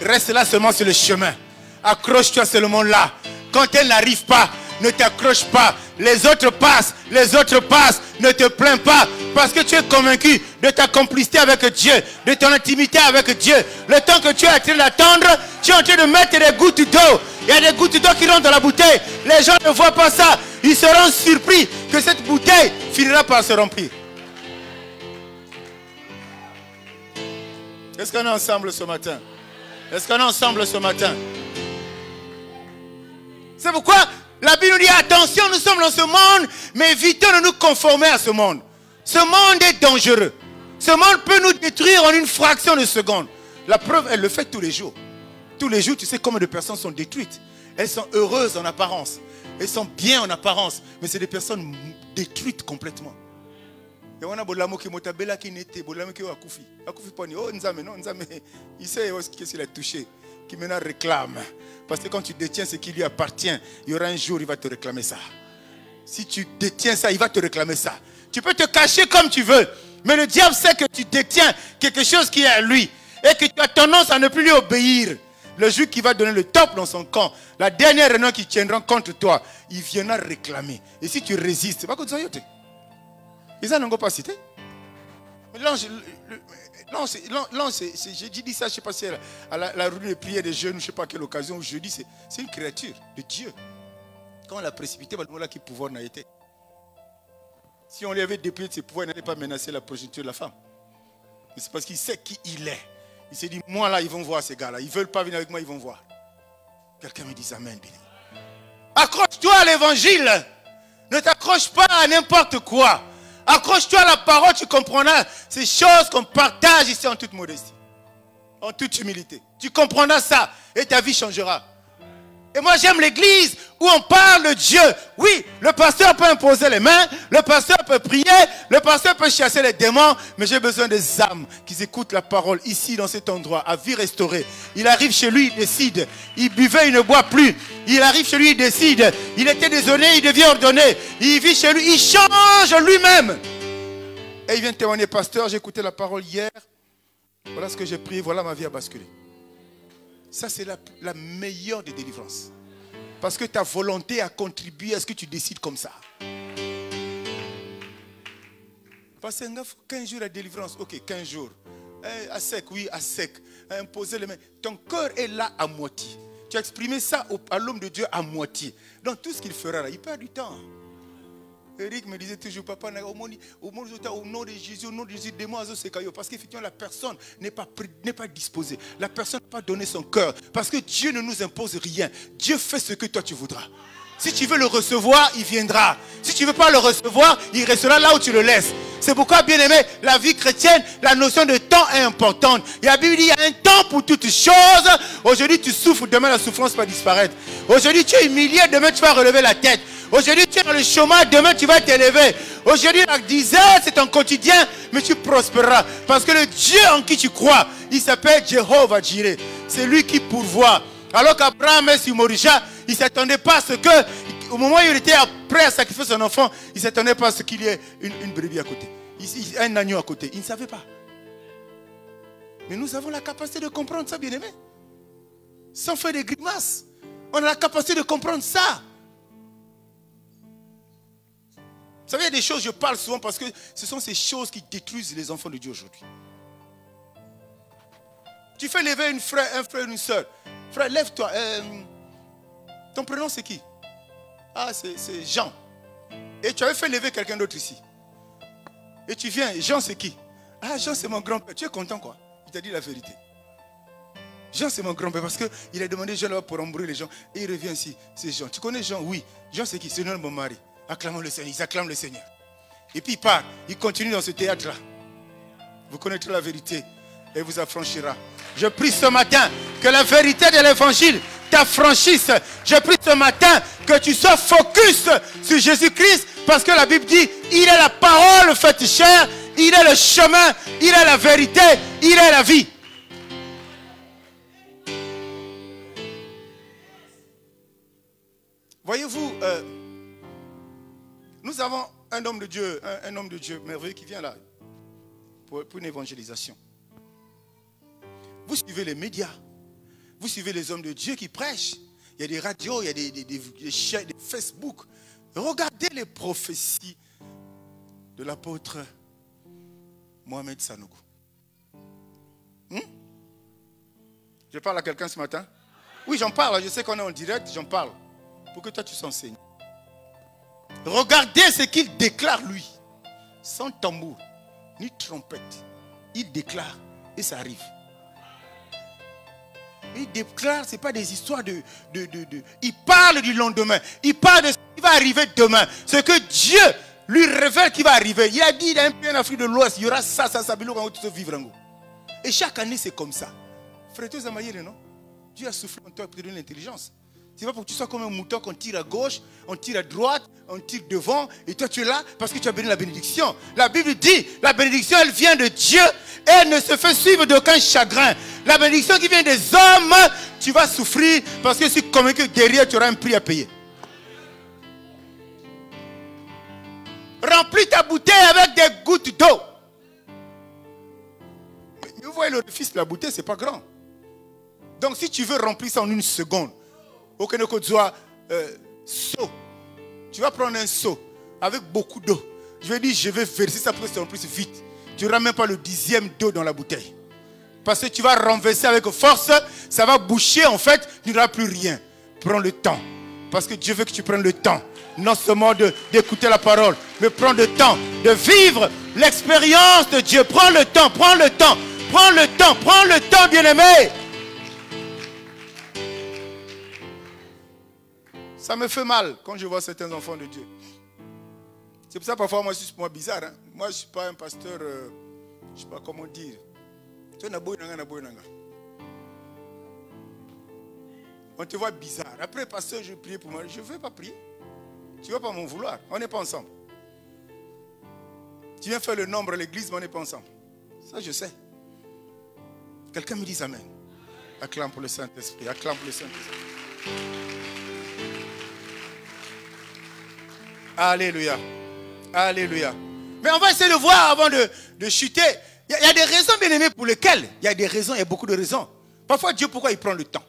Reste là seulement sur le chemin. Accroche-toi seulement là. Quand elle n'arrive pas, ne t'accroche pas. Les autres passent. Ne te plains pas. Parce que tu es convaincu de ta complicité avec Dieu. De ton intimité avec Dieu. Le temps que tu es en train d'attendre, tu es en train de mettre des gouttes d'eau. Il y a des gouttes d'eau qui rentrent dans la bouteille. Les gens ne voient pas ça. Ils seront surpris que cette bouteille finira par se remplir. Est-ce qu'on est ensemble ce matin? Est-ce qu'on est ensemble ce matin? C'est pourquoi la Bible nous dit attention, nous sommes dans ce monde, mais évitons de nous conformer à ce monde. Ce monde est dangereux. Ce monde peut nous détruire en une fraction de seconde. La preuve, elle le fait tous les jours. Tous les jours, tu sais combien de personnes sont détruites. Elles sont heureuses en apparence. Elles sont bien en apparence. Mais c'est des personnes détruites complètement. Il sait qu'est-ce qu'il a touché. Qui maintenant réclame. Parce que quand tu détiens ce qui lui appartient, il y aura un jour, il va te réclamer ça. Si tu détiens ça, il va te réclamer ça. Tu peux te cacher comme tu veux. Mais le diable sait que tu détiens quelque chose qui est à lui. Et que tu as tendance à ne plus lui obéir. Le jour qui va donner le top dans son camp, la dernière réunion qui tiendra contre toi, il viendra réclamer. Et si tu résistes, c'est pas comme ça. Ils n'en ont pas cité. J'ai dit ça, je ne sais pas si à la rue de prière des jeunes, je ne sais pas à quelle occasion, jeudi, c'est une créature de Dieu. Quand on l'a précipité, voilà qui pouvoir n'a été. Si on lui avait dépouillé de ses pouvoirs, il n'allait pas menacer la progéniture de la femme. Mais c'est parce qu'il sait qui il est. Il s'est dit, moi là, ils vont voir ces gars-là. Ils ne veulent pas venir avec moi, ils vont voir. Quelqu'un me dit amen, béni. Accroche-toi à l'évangile. Ne t'accroche pas à n'importe quoi. Accroche-toi à la parole, tu comprendras ces choses qu'on partage ici en toute modestie. En toute humilité. Tu comprendras ça et ta vie changera. Et moi j'aime l'église où on parle de Dieu. Oui, le pasteur peut imposer les mains, le pasteur peut prier, le pasteur peut chasser les démons, mais j'ai besoin des âmes qui écoutent la parole ici dans cet endroit, à vie restaurée. Il arrive chez lui, il décide. Il buvait, il ne boit plus. Il arrive chez lui, il décide. Il était désordonné, il devient ordonné. Il vit chez lui, il change lui-même. Et il vient témoigner, pasteur, j'ai écouté la parole hier. Voilà ce que j'ai prié, voilà ma vie a basculé. Ça, c'est la meilleure des délivrances. Parce que ta volonté a contribué à ce que tu décides comme ça. Parce que 15 jours à délivrance, ok, 15 jours. À sec, oui, à sec. Imposer les mains. Ton cœur est là à moitié. Tu as exprimé ça à l'homme de Dieu à moitié. Donc tout ce qu'il fera là, il perd du temps. Eric me disait toujours, papa, au nom de Jésus, parce qu'effectivement la personne n'est pas disposée. La personne n'a pas donné son cœur. Parce que Dieu ne nous impose rien. Dieu fait ce que toi tu voudras. Si tu veux le recevoir, il viendra. Si tu ne veux pas le recevoir, il restera là où tu le laisses. C'est pourquoi, bien aimé, la vie chrétienne, la notion de temps est importante. Et la Bible dit, il y a un temps pour toutes choses. Aujourd'hui, tu souffres, demain la souffrance va disparaître. Aujourd'hui, tu es humilié, demain tu vas relever la tête. Aujourd'hui, tu es dans le chômage, demain tu vas t'élever. Aujourd'hui, la disette, c'est ton quotidien, mais tu prospéreras. Parce que le Dieu en qui tu crois, il s'appelle Jéhovah Jireh. C'est lui qui pourvoit. Alors qu'Abraham est sur Morisha, il ne s'attendait pas à ce que, au moment où il était prêt à sacrifier son enfant, il ne s'attendait pas à ce qu'il y ait une brebis à côté. Un agneau à côté. Il ne savait pas. Mais nous avons la capacité de comprendre ça, bien-aimé. Sans faire des grimaces. On a la capacité de comprendre ça. Vous savez, il y a des choses, je parle souvent parce que ce sont ces choses qui détruisent les enfants de Dieu aujourd'hui. Tu fais lever un frère, une soeur. Frère, lève-toi. Ton prénom c'est qui? Ah, c'est Jean. Et tu avais fait lever quelqu'un d'autre ici. Et tu viens, Jean c'est qui? Ah, Jean c'est mon grand-père. Tu es content quoi? Il t'a dit la vérité. Jean c'est mon grand-père parce qu'il a demandé Jean là pour embrouiller les gens. Et il revient ici, c'est Jean. Tu connais Jean? Oui. Jean c'est qui? C'est mon mari. Acclamons le Seigneur, ils acclament le Seigneur. Et puis il part, il continue dans ce théâtre-là. Vous connaîtrez la vérité et vous affranchira. Je prie ce matin que la vérité de l'évangile t'affranchisse. Je prie ce matin que tu sois focus sur Jésus-Christ parce que la Bible dit, il est la parole faite chair, il est le chemin, il est la vérité, il est la vie. Voyez-vous, nous avons un homme de Dieu, un homme de Dieu merveilleux qui vient là pour une évangélisation. Vous suivez les médias, vous suivez les hommes de Dieu qui prêchent. Il y a des radios, il y a des chaînes, des Facebook. Regardez les prophéties de l'apôtre Mohamed Sanogo. Je parle à quelqu'un ce matin? Oui, j'en parle. Je sais qu'on est en direct, j'en parle. Pour que toi tu s'enseignes. Regardez ce qu'il déclare lui. Sans tambour, ni trompette. Il déclare et ça arrive. Il déclare, ce n'est pas des histoires Il parle du lendemain. Il parle de ce qui va arriver demain. Ce que Dieu lui révèle qui va arriver. Il a dit, il y a un pays en Afrique de l'Ouest, il y aura ça, tu te vivre en haut. Et chaque année, c'est comme ça. Frère, tu es non? Dieu a soufflé en toi pour te donner l'intelligence. C'est pas pour que tu sois comme un mouton qu'on tire à gauche, on tire à droite, on tire devant. Et toi, tu es là parce que tu as béni la bénédiction. La Bible dit, la bénédiction, elle vient de Dieu et elle ne se fait suivre d'aucun chagrin. La bénédiction qui vient des hommes, tu vas souffrir parce que je suis convaincu que derrière, tu auras un prix à payer. Remplis ta bouteille avec des gouttes d'eau. Mais vous voyez, l'orifice de la bouteille, ce n'est pas grand. Donc, si tu veux remplir ça en une seconde, aucun soit seau. Tu vas prendre un seau avec beaucoup d'eau. Je vais dire, je vais verser ça pour que ça remplisse vite. Tu n'auras même pas le 10e d'eau dans la bouteille. Parce que tu vas renverser avec force, ça va boucher en fait, tu n'auras plus rien. Prends le temps. Parce que Dieu veut que tu prennes le temps. Non seulement d'écouter la parole, mais prends le temps de vivre l'expérience de Dieu. Prends le temps, prends le temps, prends le temps, prends le temps, bien-aimé. Ça me fait mal quand je vois certains enfants de Dieu. C'est pour ça parfois moi je suis bizarre. Hein? Moi je ne suis pas un pasteur, je ne sais pas comment dire. On te voit bizarre. Après pasteur je prie pour moi. Je ne veux pas prier. Tu ne vas pas m'en vouloir. On n'est pas ensemble. Tu viens faire le nombre à l'église mais on n'est pas ensemble. Ça je sais. Quelqu'un me dit amen. Acclame pour le Saint-Esprit. Acclame pour le Saint-Esprit. Alléluia. Alléluia. Mais on va essayer de voir avant de chuter. Il y a des raisons, bien aimés, pour lesquelles. Il y a des raisons, il y a beaucoup de raisons. Parfois, Dieu, pourquoi il prend le temps?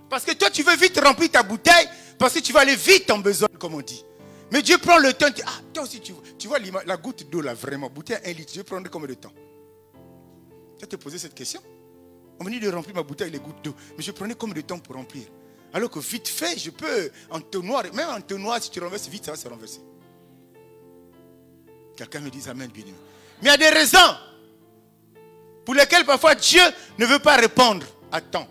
Parce que toi, tu veux vite remplir ta bouteille, parce que tu vas aller vite en besoin, comme on dit. Mais Dieu prend le temps. Ah, toi aussi, tu vois la goutte d'eau là, vraiment, bouteille 1 litre, Dieu prend combien de temps? Tu vas te poser cette question. On me dit de remplir ma bouteille avec les gouttes d'eau. Mais je prenais combien de temps pour remplir? Alors que vite fait, je peux, en entonnoir, même en entonnoir, si tu renverses vite, ça va se renverser. Quelqu'un me dit amen, bien aimé. Mais il y a des raisons pour lesquelles parfois Dieu ne veut pas répondre à temps.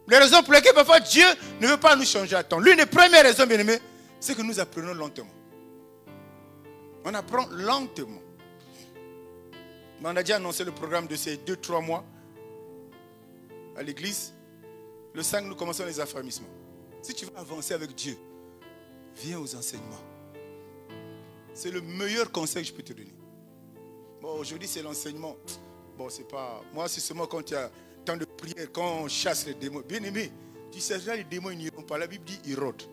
Les raisons pour lesquelles parfois Dieu ne veut pas nous changer à temps. L'une des premières raisons, bien aimé, c'est que nous apprenons lentement. On apprend lentement. Mais on a déjà annoncé le programme de ces 2-3 mois à l'église. Le 5, nous commençons les affermissements. Si tu veux avancer avec Dieu, viens aux enseignements. C'est le meilleur conseil que je peux te donner. Bon, aujourd'hui, c'est l'enseignement. Bon, c'est pas... Moi, c'est seulement quand il y a tant de prières, quand on chasse les démons. Bien aimé, tu sais, là, les démons, ils n'iront pas. La Bible dit, ils rôdent.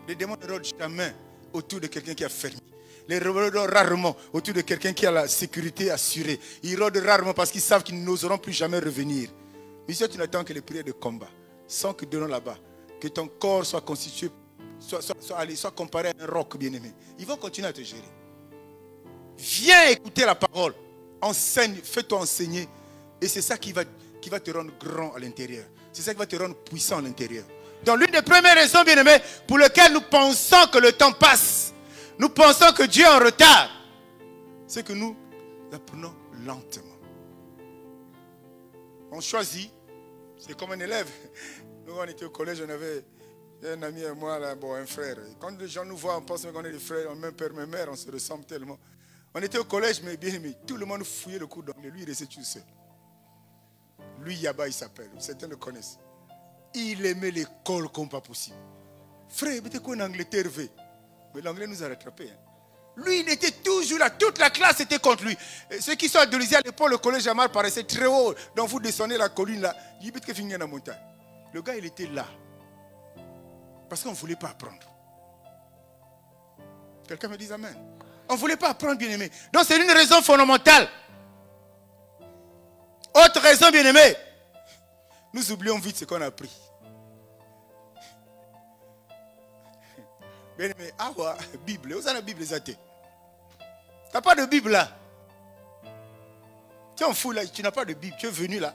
Les démons ne rôdent jamais autour de quelqu'un qui a fermé. Les rôdent rarement autour de quelqu'un qui a la sécurité assurée. Ils rôdent rarement parce qu'ils savent qu'ils n'oseront plus jamais revenir. Mais si tu n'attends que les prières de combat, sans que donnant là-bas, que ton corps soit constitué, soit comparé à un roc bien-aimé. Ils vont continuer à te gérer. Viens écouter la parole. Enseigne, fais-toi enseigner. Et c'est ça qui va te rendre grand à l'intérieur. C'est ça qui va te rendre puissant à l'intérieur. Donc l'une des premières raisons, bien aimés, pour lesquelles nous pensons que le temps passe, nous pensons que Dieu est en retard, c'est que nous apprenons lentement. On choisit, c'est comme un élève. Nous, on était au collège, on avait un ami et moi, là, bon, un frère. Quand les gens nous voient, on pense qu'on est des frères, on est même père, même mère, on se ressemble tellement. On était au collège, mais bien aimé, tout le monde fouillait le cours d'anglais. Lui, il restait tout seul. Lui, Yaba, il s'appelle. Certains le connaissent. Il aimait l'école comme pas possible. Frère, mais t'es quoi en Angleterre? Mais l'anglais nous a rattrapés. Hein. Lui, il était toujours là. Toute la classe était contre lui. Et ceux qui sont adolescents à l'époque, le collège Jamar paraissait très haut. Donc vous descendez la colline là. Il dit que finir la montagne. Le gars, il était là. Parce qu'on ne voulait pas apprendre. Quelqu'un me dit amen. On ne voulait pas apprendre, bien aimé. Donc c'est une raison fondamentale. Autre raison, bien aimé. Nous oublions vite ce qu'on a appris. Bien aimé, ah ouais, Bible. Où est la Bible, les athées? Tu n'as pas de Bible là. Tu es en fou là, tu n'as pas de Bible. Tu es venu là,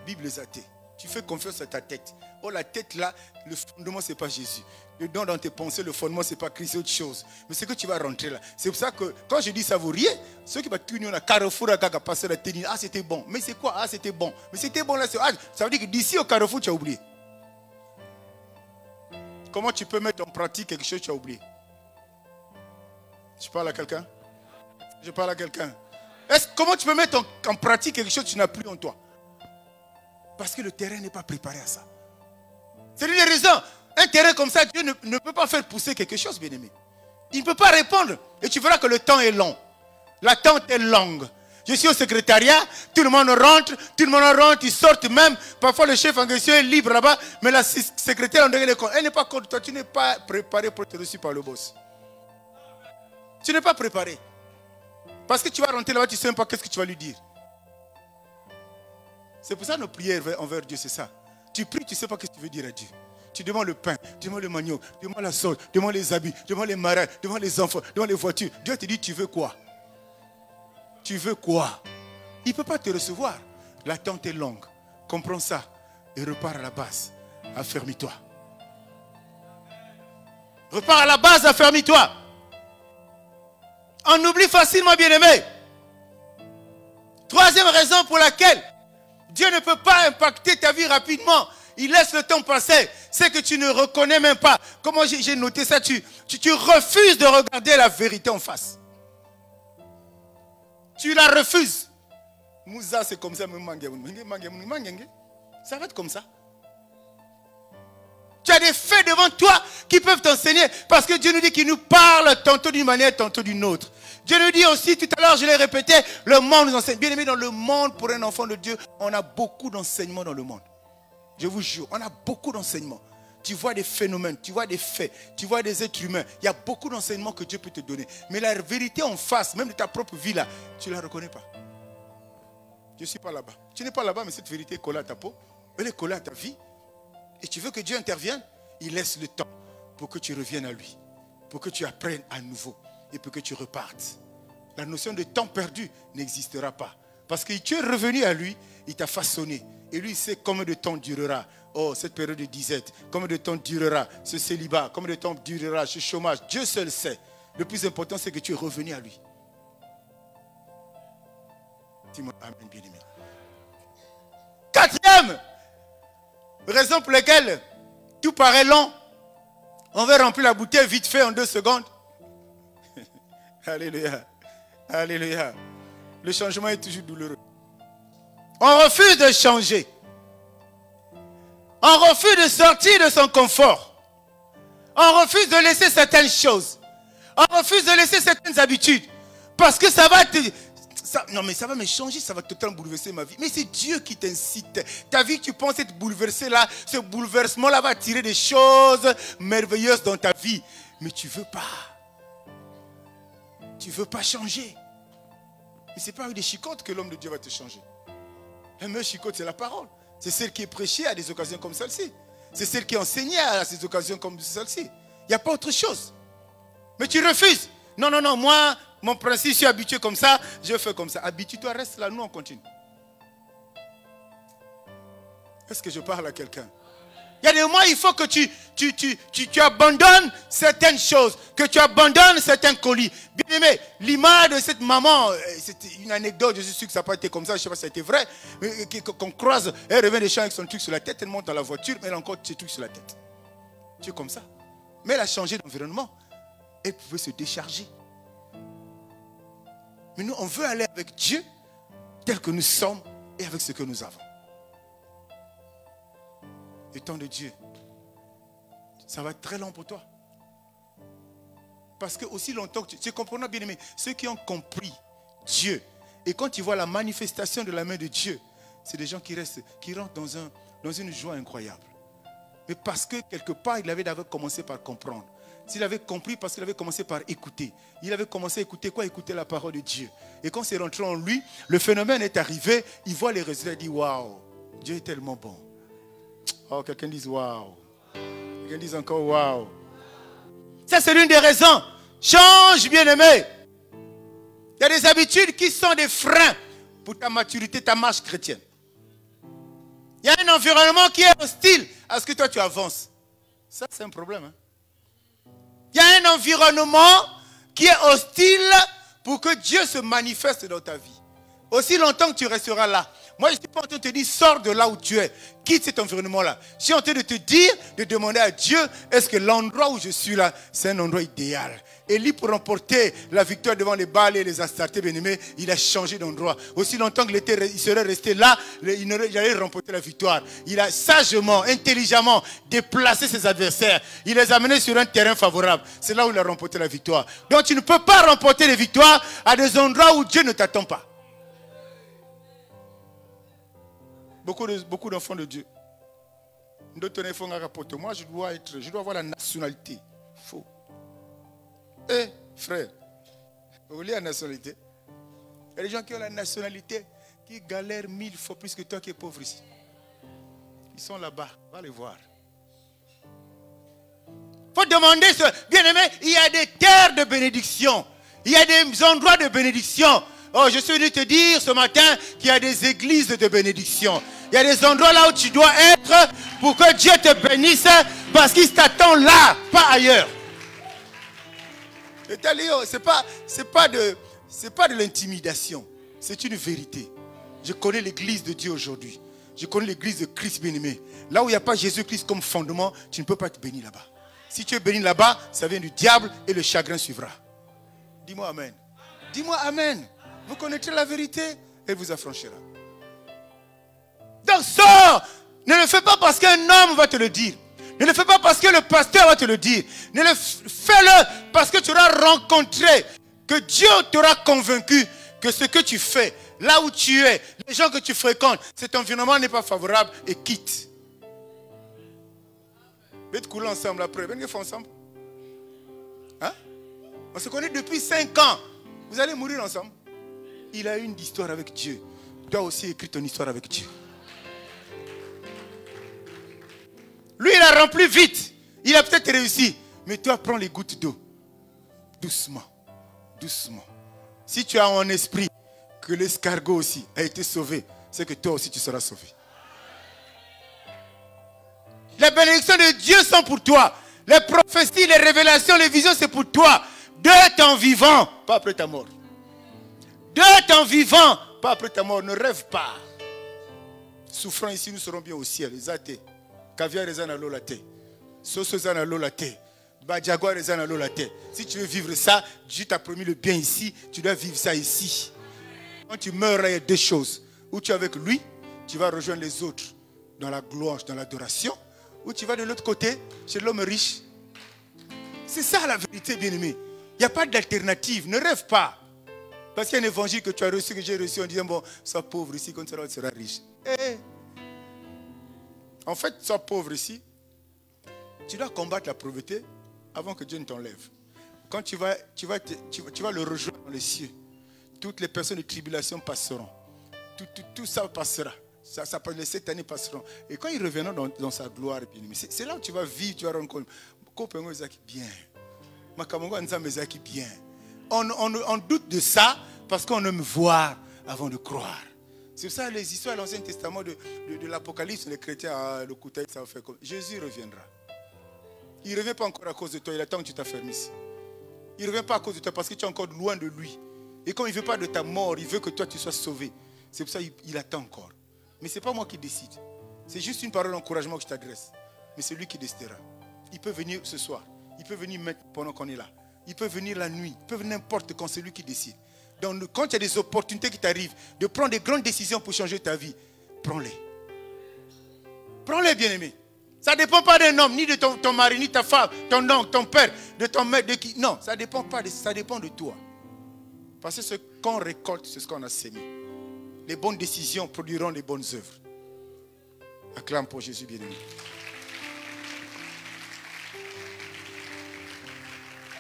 Bible, les athées. Tu fais confiance à ta tête. Oh, la tête là, le fondement, ce n'est pas Jésus. Le don dans tes pensées, le fondement, ce n'est pas Christ, c'est autre chose. Mais c'est que tu vas rentrer là. C'est pour ça que quand je dis ça vaut rien, ceux qui vont tenir à Carrefour, à passer la tenue, ah c'était bon. Mais c'est quoi? Ah c'était bon. Mais c'était bon là, ah, ça veut dire que d'ici au Carrefour, tu as oublié. Comment tu peux mettre en pratique quelque chose que tu as oublié? Je parle à quelqu'un? Je parle à quelqu'un. Comment tu peux mettre en pratique quelque chose que tu n'as plus en toi? Parce que le terrain n'est pas préparé à ça. C'est une des raisons. Un terrain comme ça, Dieu ne peut pas faire pousser quelque chose, bien aimé. Il ne peut pas répondre. Et tu verras que le temps est long. L'attente est longue. Je suis au secrétariat, tout le monde rentre, ils sortent même. Parfois le chef en question est libre là-bas, mais la secrétaire, elle n'est pas contre toi. Tu n'es pas préparé pour être reçu par le boss. Tu n'es pas préparé. Parce que tu vas rentrer là-bas, tu ne sais même pas qu'est-ce que tu vas lui dire. C'est pour ça nos prières envers Dieu, c'est ça. Tu pries, tu ne sais pas ce que tu veux dire à Dieu. Tu demandes le pain, tu demandes le manioc, tu demandes la sauce, tu demandes les habits, tu demandes les marins, tu demandes les enfants, tu demandes les voitures. Dieu te dit, tu veux quoi? Tu veux quoi? Il ne peut pas te recevoir. L'attente est longue. Comprends ça et repars à la base. Affermis-toi. Repars à la base, affermis-toi. On oublie facilement, bien-aimé. Troisième raison pour laquelle Dieu ne peut pas impacter ta vie rapidement. Il laisse le temps passer. C'est que tu ne reconnais même pas. Comment j'ai noté ça? Tu refuses de regarder la vérité en face. Tu la refuses. Moussa, c'est comme ça. Ça va être comme ça. Tu as des faits devant toi qui peuvent t'enseigner. Parce que Dieu nous dit qu'il nous parle tantôt d'une manière, tantôt d'une autre. Dieu nous dit aussi, tout à l'heure, je l'ai répété, le monde nous enseigne. Bien aimé, dans le monde, pour un enfant de Dieu, on a beaucoup d'enseignements dans le monde. Je vous jure, on a beaucoup d'enseignements. Tu vois des phénomènes, tu vois des faits, tu vois des êtres humains. Il y a beaucoup d'enseignements que Dieu peut te donner. Mais la vérité en face, même de ta propre vie là, tu ne la reconnais pas. Je ne suis pas là-bas. Tu n'es pas là-bas, mais cette vérité est collée à ta peau. Elle est collée à ta vie. Et tu veux que Dieu intervienne, il laisse le temps pour que tu reviennes à lui. Pour que tu apprennes à nouveau. Et pour que tu repartes. La notion de temps perdu n'existera pas. Parce que tu es revenu à lui, il t'a façonné. Et lui, il sait combien de temps durera. Oh, cette période de disette. Combien de temps durera ce célibat. Combien de temps durera ce chômage. Dieu seul sait. Le plus important, c'est que tu es revenu à lui. Dis-moi amen, bien-aimé. Quatrième raison pour laquelle tout paraît long. On veut remplir la bouteille vite fait en 2 secondes. Alléluia. Alléluia. Le changement est toujours douloureux. On refuse de changer. On refuse de sortir de son confort. On refuse de laisser certaines choses. On refuse de laisser certaines habitudes. Parce que ça va te... non mais ça va me changer, ça va totalement bouleverser ma vie. Mais c'est Dieu qui t'incite. Ta vie, tu penses être bouleversée là. Ce bouleversement-là va tirer des choses merveilleuses dans ta vie. Mais tu ne veux pas. Tu ne veux pas changer. Mais ce n'est pas avec des chicottes que l'homme de Dieu va te changer. La meilleure chicotte, c'est la parole. C'est celle qui est prêchée à des occasions comme celle-ci. C'est celle qui est enseignée à ces occasions comme celle-ci. Il n'y a pas autre chose. Mais tu refuses. Non, non, non, moi, mon principe, je suis habitué comme ça, je fais comme ça. Habitue-toi, reste là, nous on continue. Est-ce que je parle à quelqu'un? Il y a des moments, il faut que tu abandonnes certaines choses, que tu abandonnes certains colis. Bien aimé, l'image de cette maman, c'est une anecdote, je suis sûr que ça n'a pas été comme ça, je ne sais pas si ça a été vrai, mais qu'on croise, elle revient des champs avec son truc sur la tête, elle monte dans la voiture, mais elle a encore ses trucs sur la tête. Tu es comme ça. Mais elle a changé d'environnement. Elle pouvait se décharger. Mais nous, on veut aller avec Dieu tel que nous sommes et avec ce que nous avons. Le temps de Dieu, ça va être très long pour toi. Parce que aussi longtemps que tu comprends bien aimé, ceux qui ont compris Dieu, et quand ils voient la manifestation de la main de Dieu, c'est des gens qui rentrent dans une joie incroyable. Mais parce que quelque part, il avait d'abord commencé par comprendre. S'il avait compris, parce qu'il avait commencé par écouter. Il avait commencé à écouter quoi? Écouter la parole de Dieu. Et quand c'est rentré en lui, le phénomène est arrivé, il voit les résultats, il dit waouh, Dieu est tellement bon. Oh, quelqu'un dise waouh. Quelqu'un dise encore waouh. Ça, c'est l'une des raisons. Change, bien-aimé. Il y a des habitudes qui sont des freins pour ta maturité, ta marche chrétienne. Il y a un environnement qui est hostile à ce que toi tu avances. Ça, c'est un problème. Hein? Il y a un environnement qui est hostile pour que Dieu se manifeste dans ta vie. Aussi longtemps que tu resteras là. Moi, je ne suis pas en train de te dire, sors de là où tu es. Quitte cet environnement-là. Je suis en train de te dire, de demander à Dieu, est-ce que l'endroit où je suis là, c'est un endroit idéal. Élie, pour remporter la victoire devant les Baals et les Astartés, bien-aimés, il a changé d'endroit. Aussi longtemps qu'il serait resté là, il allait remporter la victoire. Il a sagement, intelligemment déplacé ses adversaires. Il les a amenés sur un terrain favorable. C'est là où il a remporté la victoire. Donc tu ne peux pas remporter les victoires à des endroits où Dieu ne t'attend pas. Beaucoup d'enfants de Dieu. Moi, je dois avoir la nationalité. Faux. Eh, frère, vous voulez la nationalité? Il y a des gens qui ont la nationalité, qui galèrent 1000 fois plus que toi qui es pauvre ici. Ils sont là-bas, va les voir. Il faut demander ce. Bien aimé, il y a des terres de bénédiction. Il y a des endroits de bénédiction. Oh, je suis venu te dire ce matin qu'il y a des églises de bénédiction. Il y a des endroits là où tu dois être pour que Dieu te bénisse parce qu'il t'attend là, pas ailleurs. C'est pas de l'intimidation, c'est une vérité. Je connais l'église de Dieu aujourd'hui. Je connais l'église de Christ bien-aimé. Là où il n'y a pas Jésus-Christ comme fondement, tu ne peux pas être béni là-bas. Si tu es béni là-bas, ça vient du diable et le chagrin suivra. Dis-moi amen. Dis-moi amen. Vous connaîtrez la vérité, elle vous affranchira. Donc sors. Ne le fais pas parce qu'un homme va te le dire. Ne le fais pas parce que le pasteur va te le dire. Fais-le parce que tu auras rencontré, que Dieu t'aura convaincu que ce que tu fais, là où tu es, les gens que tu fréquentes, cet environnement n'est pas favorable et quitte. Venez couler ensemble après. Venez faire ensemble. Hein? On se connaît depuis 5 ans. Vous allez mourir ensemble. Il a une histoire avec Dieu. Toi aussi, écris ton histoire avec Dieu. Lui, il a rempli vite. Il a peut-être réussi. Mais toi, prends les gouttes d'eau. Doucement. Doucement. Si tu as en esprit que l'escargot aussi a été sauvé, c'est que toi aussi, tu seras sauvé. Les bénédictions de Dieu sont pour toi. Les prophéties, les révélations, les visions, c'est pour toi. De ton vivant, pas après ta mort. De ton vivant, pas après ta mort. Ne rêve pas. Souffrant ici, nous serons bien au ciel. Les athées. Caviar et zana lolate. Soso zana lolate. Badjaguar et zana lolate. Si tu veux vivre ça, Dieu t'a promis le bien ici. Tu dois vivre ça ici. Quand tu meurs, il y a 2 choses. Ou tu es avec lui, tu vas rejoindre les autres dans la gloire, dans l'adoration. Ou tu vas de l'autre côté, chez l'homme riche. C'est ça la vérité, bien-aimé. Il n'y a pas d'alternative. Ne rêve pas. Parce qu'il y a un évangile que tu as reçu, que j'ai reçu en disant, bon, sois pauvre ici, quand tu seras riche. En fait, sois pauvre ici. Tu dois combattre la pauvreté avant que Dieu ne t'enlève. Quand tu vas le rejoindre dans les cieux, toutes les personnes de tribulation passeront. Tout ça passera. Les 7 années passeront. Et quand ils reviendront dans sa gloire, c'est là où tu vas vivre, tu vas rencontrer. Bien. Bien. On doute de ça parce qu'on aime voir avant de croire. C'est ça les histoires de l'Ancien Testament de l'Apocalypse, les chrétiens, le couteau, ça va faire comme... Jésus reviendra. Il ne revient pas encore à cause de toi, il attend que tu t'affermisses. Il ne revient pas à cause de toi parce que tu es encore loin de lui. Et comme il ne veut pas de ta mort, il veut que toi tu sois sauvé. C'est pour ça qu'il attend encore. Mais ce n'est pas moi qui décide. C'est juste une parole d'encouragement que je t'adresse. Mais c'est lui qui décidera. Il peut venir ce soir. Il peut venir maintenant pendant qu'on est là. Il peut venir la nuit. Il peut venir n'importe quand, c'est lui qui décide. Donc quand il y a des opportunités qui t'arrivent de prendre des grandes décisions pour changer ta vie, prends-les. Prends-les, bien-aimés. Ça ne dépend pas d'un homme, ni de ton mari, ni de ta femme, ton oncle, ton père, de ton maître, de qui. Non, ça ne dépend pas, ça dépend de toi. Parce que ce qu'on récolte, c'est ce qu'on a sémé. Les bonnes décisions produiront les bonnes œuvres. Acclame pour Jésus, bien-aimé.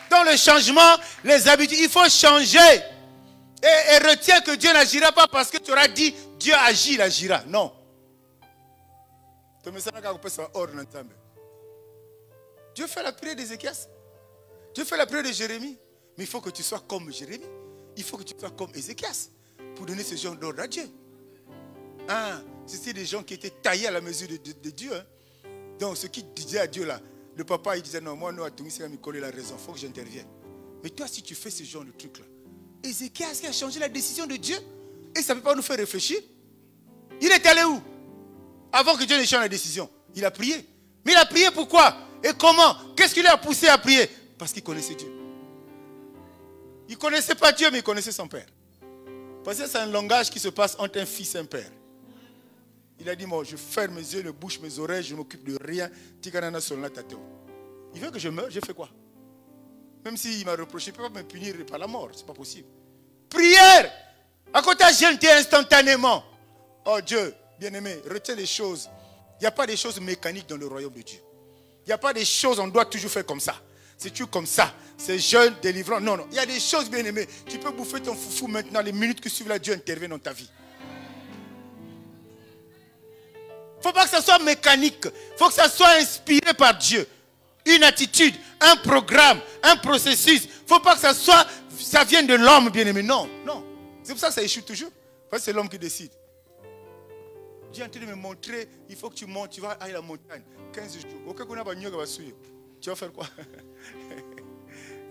Dans le changement, les habitudes, il faut changer. Et retiens que Dieu n'agira pas parce que tu auras dit Dieu agit, il agira. Non. Dieu fait la prière d'Ézéchias. Dieu fait la prière de Jérémie. Mais il faut que tu sois comme Jérémie. Il faut que tu sois comme Ézéchias pour donner ce genre d'ordre à Dieu. C'était des gens qui étaient taillés à la mesure de Dieu. Donc ce qui disait à Dieu là, le papa il disait non, moi non, il a raison, il faut que j'intervienne. Mais toi si tu fais ce genre de truc là, Ézéchias qui a changé la décision de Dieu et ça ne peut pas nous faire réfléchir. Il est allé où? Avant que Dieu ne change la décision, il a prié. Mais il a prié pourquoi? Et comment? Qu'est-ce qui lui a poussé à prier? Parce qu'il connaissait Dieu. Il ne connaissait pas Dieu, mais il connaissait son Père. Parce que c'est un langage qui se passe entre un fils et un père. Il a dit, moi, je ferme mes yeux, je bouche mes oreilles, je ne m'occupe de rien. Il veut que je meure, j'ai fait quoi? Même s'il m'a reproché, il ne peut pas me punir par la mort, ce n'est pas possible. Prière! À côté de instantanément. Oh Dieu, bien-aimé, retiens les choses. Il n'y a pas des choses mécaniques dans le royaume de Dieu. Il n'y a pas des choses, on doit toujours faire comme ça. C'est toujours comme ça. C'est jeûne, délivrant. Non, non. Il y a des choses, bien-aimé. Tu peux bouffer ton foufou maintenant. Les minutes qui suivent là, Dieu intervient dans ta vie. Il ne faut pas que ça soit mécanique. Il faut que ça soit inspiré par Dieu. Une attitude, un programme, un processus. Il ne faut pas que ça vienne de l'homme, bien-aimé. Non, non. C'est pour ça que ça échoue toujours. Parce que c'est l'homme qui décide. Dieu est en train de me montrer, il faut que tu montes, tu vas à la montagne. 15 jours. Tu vas faire quoi?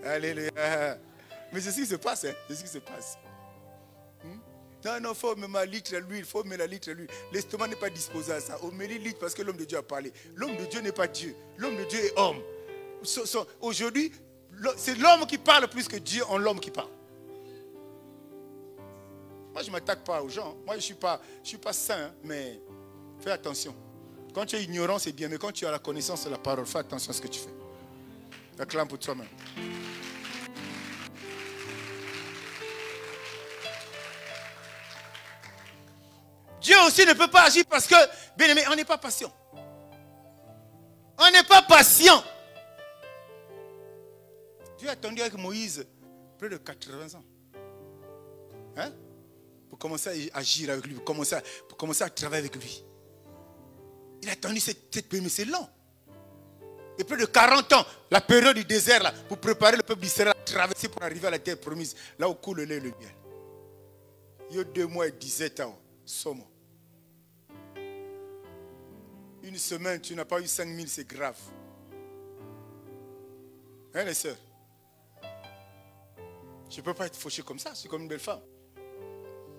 Alléluia. Mais c'est ce qui se passe. Hein? C'est ce qui se passe. Non, non, il faut mettre la litre à l'huile. Il faut mettre la litre à l'huile. L'estomac n'est pas disposé à ça. On met les litres parce que l'homme de Dieu a parlé. L'homme de Dieu n'est pas Dieu. L'homme de Dieu est homme. Aujourd'hui, c'est l'homme qui parle plus que Dieu en l'homme qui parle. Moi, je ne m'attaque pas aux gens. Moi, je ne suis pas saint, mais fais attention. Quand tu es ignorant, c'est bien. Mais quand tu as la connaissance de la parole, fais attention à ce que tu fais. Acclame pour toi-même. Dieu aussi ne peut pas agir parce que, bien aimé, on n'est pas patient. On n'est pas patient. Dieu a attendu avec Moïse près de 80 ans. Hein? Pour commencer à agir avec lui, pour commencer à travailler avec lui. Il a attendu cette période, mais c'est long. Et près de 40 ans, la période du désert, là, pour préparer le peuple d'Israël à traverser pour arriver à la terre promise, là où coule le lait et le miel. Il y a 2 mois et 17 ans, somme. Une semaine, tu n'as pas eu 5000, c'est grave. Hein, les sœurs? Je ne peux pas être fauché comme ça, je suis comme une belle femme.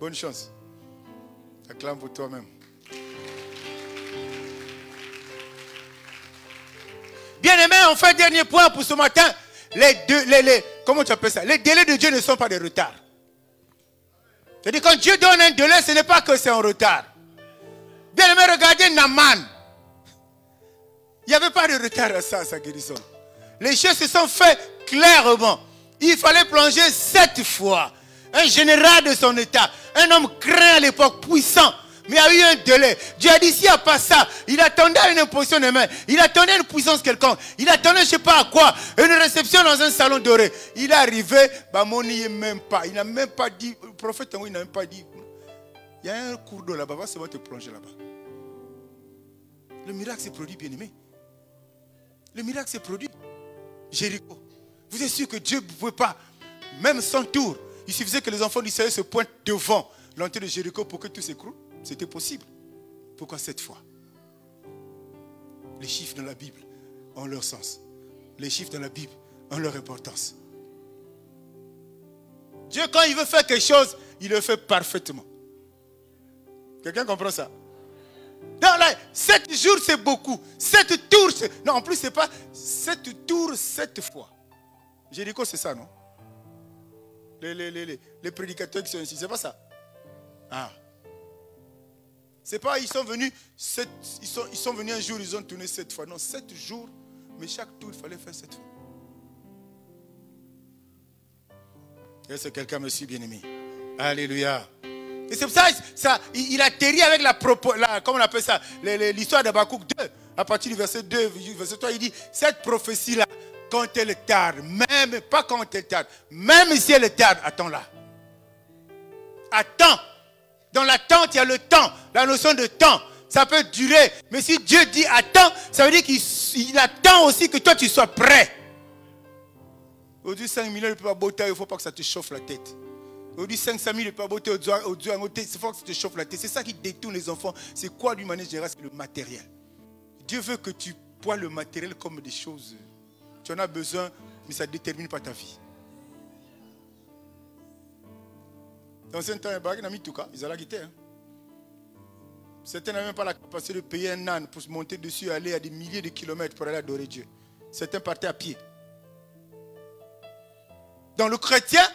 Bonne chance. Acclame pour toi-même. Bien-aimé, on fait un dernier point pour ce matin. Comment tu appelles ça? Les délais de Dieu ne sont pas des retards. C'est-à-dire quand Dieu donne un délai, ce n'est pas que c'est en retard. Bien-aimé, regardez Naaman. Il n'y avait pas de retard à ça, à sa guérison. Les choses se sont faites clairement. Il fallait plonger 7 fois. Un général de son état, un homme craint à l'époque, puissant. Mais il y a eu un délai. Dieu a dit, s'il n'y a pas ça, il attendait une imposition des mains. Il attendait une puissance quelconque. Il attendait je ne sais pas à quoi. Une réception dans un salon doré. Il est arrivé, Bamoni même pas. Il n'a même pas dit, le prophète, il n'a même pas dit, il y a un cours d'eau là-bas, va te plonger là-bas. Le miracle s'est produit, bien-aimé. Le miracle s'est produit. Jéricho. Vous êtes sûr que Dieu ne pouvait pas, même sans tour, il suffisait que les enfants d'Israël se pointent devant l'entrée de Jéricho pour que tout s'écroule? C'était possible. Pourquoi 7 fois? Les chiffres dans la Bible ont leur sens. Les chiffres dans la Bible ont leur importance. Dieu, quand il veut faire quelque chose, il le fait parfaitement. Quelqu'un comprend ça? Non, là, 7 jours, c'est beaucoup. 7 tours, c'est... Non, en plus, c'est pas 7 tours, 7 fois. Jéricho, c'est ça, non? Les prédicateurs qui sont ici, c'est pas ça? Ah. C'est pas, ils sont venus un jour, ils ont tourné 7 fois. Non, 7 jours, mais chaque tour, il fallait faire 7 fois. Est-ce que quelqu'un me suit, bien-aimé? Alléluia. Et c'est pour ça, il atterrit avec comment on appelle ça, l'histoire d'Habakkuk 2. À partir du verset 2, verset 3, il dit, cette prophétie-là, quand elle tarde, même, pas quand elle tarde, même si elle tarde, attends-la. Attends. Dans l'attente, il y a le temps, la notion de temps. Ça peut durer. Mais si Dieu dit attends, ça veut dire qu'il attend aussi que toi tu sois prêt. Aujourd'hui, 5 millions de pas botter, il ne faut pas que ça te chauffe la tête. Aujourd'hui, 500 000 de pas botter au Dieu, il faut que ça te chauffe la tête. C'est ça qui détourne les enfants. C'est quoi d'une manière générale? C'est le matériel. Dieu veut que tu vois le matériel comme des choses. Tu en as besoin, mais ça ne détermine pas ta vie. Dans ce temps, ils ont la guitare. Certains n'avaient même pas la capacité de payer un âne pour se monter dessus et aller à des milliers de kilomètres pour aller adorer Dieu. Certains partaient à pied. Donc le chrétien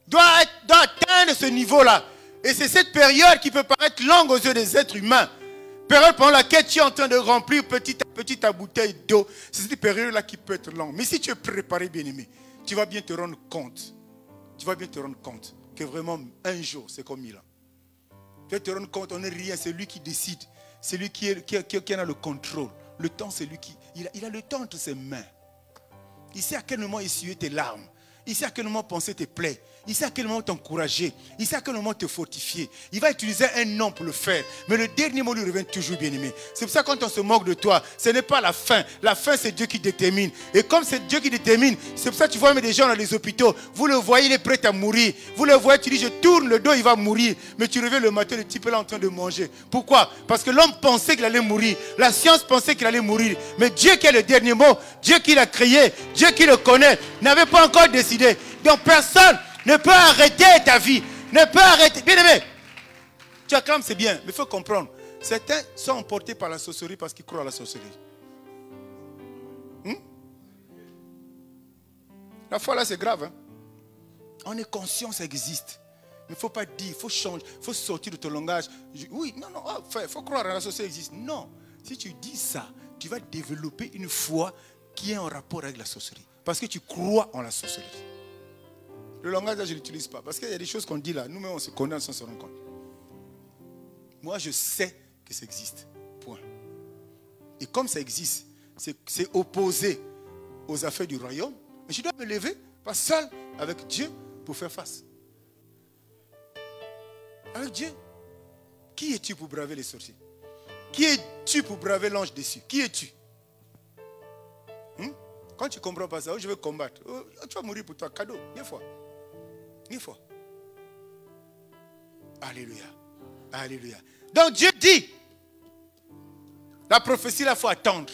doit atteindre ce niveau-là. Et c'est cette période qui peut paraître longue aux yeux des êtres humains. Période pendant laquelle tu es en train de remplir petit à petit ta bouteille d'eau. C'est cette période-là qui peut être longue. Mais si tu es préparé, bien-aimé, tu vas bien te rendre compte. Tu vas bien te rendre compte que vraiment un jour, c'est comme 1000 ans. Tu vas te rendre compte, on n'est rien, c'est lui qui décide. C'est lui qui a le contrôle. Le temps, c'est lui qui... Il a le temps entre ses mains. Il sait à quel moment essuyer tes larmes. Il sait à quel moment penser tes plaies. Il sait à quel moment t'encourager. Il sait à quel moment te fortifier. Il va utiliser un nom pour le faire. Mais le dernier mot lui revient toujours, bien-aimé. C'est pour ça que quand on se moque de toi, ce n'est pas la fin. La fin, c'est Dieu qui détermine. Et comme c'est Dieu qui détermine, c'est pour ça que tu vois même des gens dans les hôpitaux. Vous le voyez, il est prêt à mourir. Vous le voyez, tu dis, je tourne le dos, il va mourir. Mais tu reviens le matin, le type est là en train de manger. Pourquoi? Parce que l'homme pensait qu'il allait mourir. La science pensait qu'il allait mourir. Mais Dieu qui a le dernier mot, Dieu qui l'a créé, Dieu qui le connaît, n'avait pas encore décidé. Donc personne ne peut arrêter ta vie. Ne peut arrêter. Bien aimé, tu acclames, c'est bien. Mais il faut comprendre. Certains sont emportés par la sorcellerie parce qu'ils croient à la sorcellerie. La foi là, c'est grave. Hein? On est conscient, ça existe. Mais il ne faut pas dire, il faut changer, il faut sortir de ton langage. Oui, non, il faut croire à la sorcellerie existe. Non. Si tu dis ça, tu vas développer une foi qui est en rapport avec la sorcellerie. Parce que tu crois en la sorcellerie. Le langage là, je ne l'utilise pas. Parce qu'il y a des choses qu'on dit là, nous-mêmes on se connaît sans se rendre compte. Moi, je sais que ça existe. Point. Et comme ça existe, c'est opposé aux affaires du royaume. Mais je dois me lever, pas seul, avec Dieu, pour faire face. Avec Dieu. Qui es-tu pour braver les sorciers? Qui es-tu pour braver l'ange dessus? Qui es-tu? Quand tu ne comprends pas ça, je vais combattre. Tu vas mourir pour toi, cadeau, une fois. Une fois. Alléluia. Alléluia. Donc Dieu dit, la prophétie, là, il faut attendre.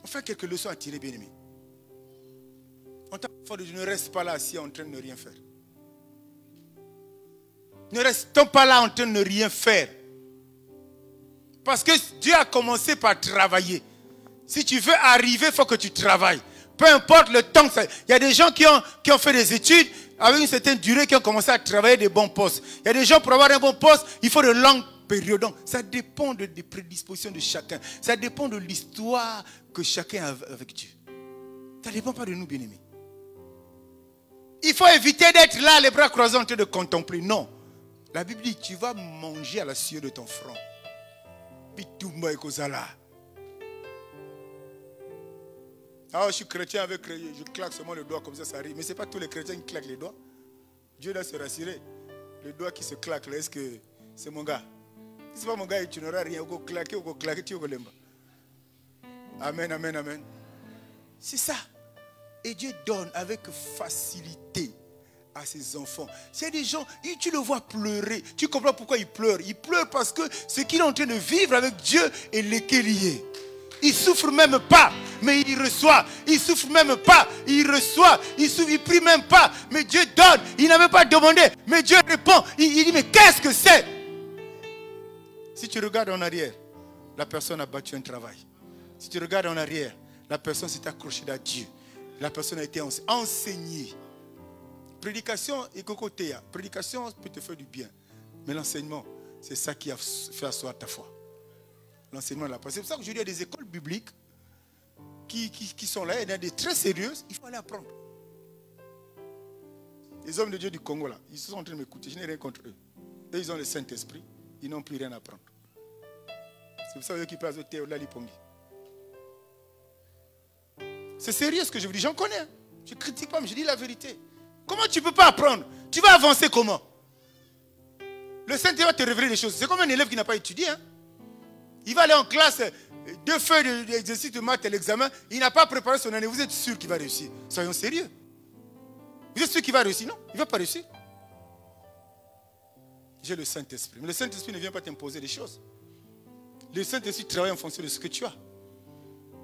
On fait quelques leçons à tirer, bien-aimés. On t'apprend de Dieu, ne reste pas là assis en train de ne rien faire. Ne restons pas là en train de ne rien faire. Parce que Dieu a commencé par travailler. Si tu veux arriver, il faut que tu travailles. Peu importe le temps. Il y a des gens qui ont fait des études avec une certaine durée, qui ont commencé à travailler des bons postes. Il y a des gens, pour avoir un bon poste, il faut de longues périodes. Donc, ça dépend des prédispositions de chacun. Ça dépend de l'histoire que chacun a avec Dieu. Ça ne dépend pas de nous, bien-aimés. Il faut éviter d'être là, les bras croisés, en train de contempler. Non. La Bible dit, tu vas manger à la sueur de ton front. Pitouma et Kozala. Ah, je suis chrétien avec, je claque seulement le doigt comme ça arrive. Mais ce n'est pas tous les chrétiens qui claquent les doigts. Dieu doit se rassurer. Le doigt qui se claque là, est-ce que c'est mon gars? Si ce n'est pas mon gars, tu n'auras rien. Ou claquer, tu vas lemba. Amen, amen, amen. C'est ça. Et Dieu donne avec facilité à ses enfants. C'est des gens, tu le vois pleurer. Tu comprends pourquoi il pleure. Il pleure parce que ce qu'il est en train de vivre avec Dieu est lié. Il ne souffre même pas, mais il reçoit. Il ne souffre même pas, il reçoit. Il ne prie même pas, mais Dieu donne. Il n'a même pas demandé, mais Dieu répond. Il dit, mais qu'est-ce que c'est? Si tu regardes en arrière, la personne a battu un travail. Si tu regardes en arrière, la personne s'est accrochée à Dieu. La personne a été enseignée. Prédication et cocotéa. Prédication peut te faire du bien. Mais l'enseignement, c'est ça qui a fait asseoir ta foi. L'enseignement là. C'est pour ça que je dis à des écoles bibliques qui sont là, il y en a des très sérieuses, il faut aller apprendre. Les hommes de Dieu du Congo là, ils sont en train de m'écouter, je n'ai rien contre eux. Eux, ils ont le Saint-Esprit, ils n'ont plus rien à apprendre. C'est pour ça eux qui passent au Théo Lalipongi. C'est sérieux ce que je vous dis, j'en connais. Je ne critique pas, mais je dis la vérité. Comment tu ne peux pas apprendre? Tu vas avancer comment? Le Saint-Esprit va te révéler des choses. C'est comme un élève qui n'a pas étudié. Hein? Il va aller en classe, 2 feuilles d'exercice de maths et l'examen. Il n'a pas préparé son année. Vous êtes sûr qu'il va réussir? Soyons sérieux. Vous êtes sûr qu'il va réussir? Non, il ne va pas réussir. J'ai le Saint-Esprit. Mais le Saint-Esprit ne vient pas t'imposer des choses. Le Saint-Esprit travaille en fonction de ce que tu as.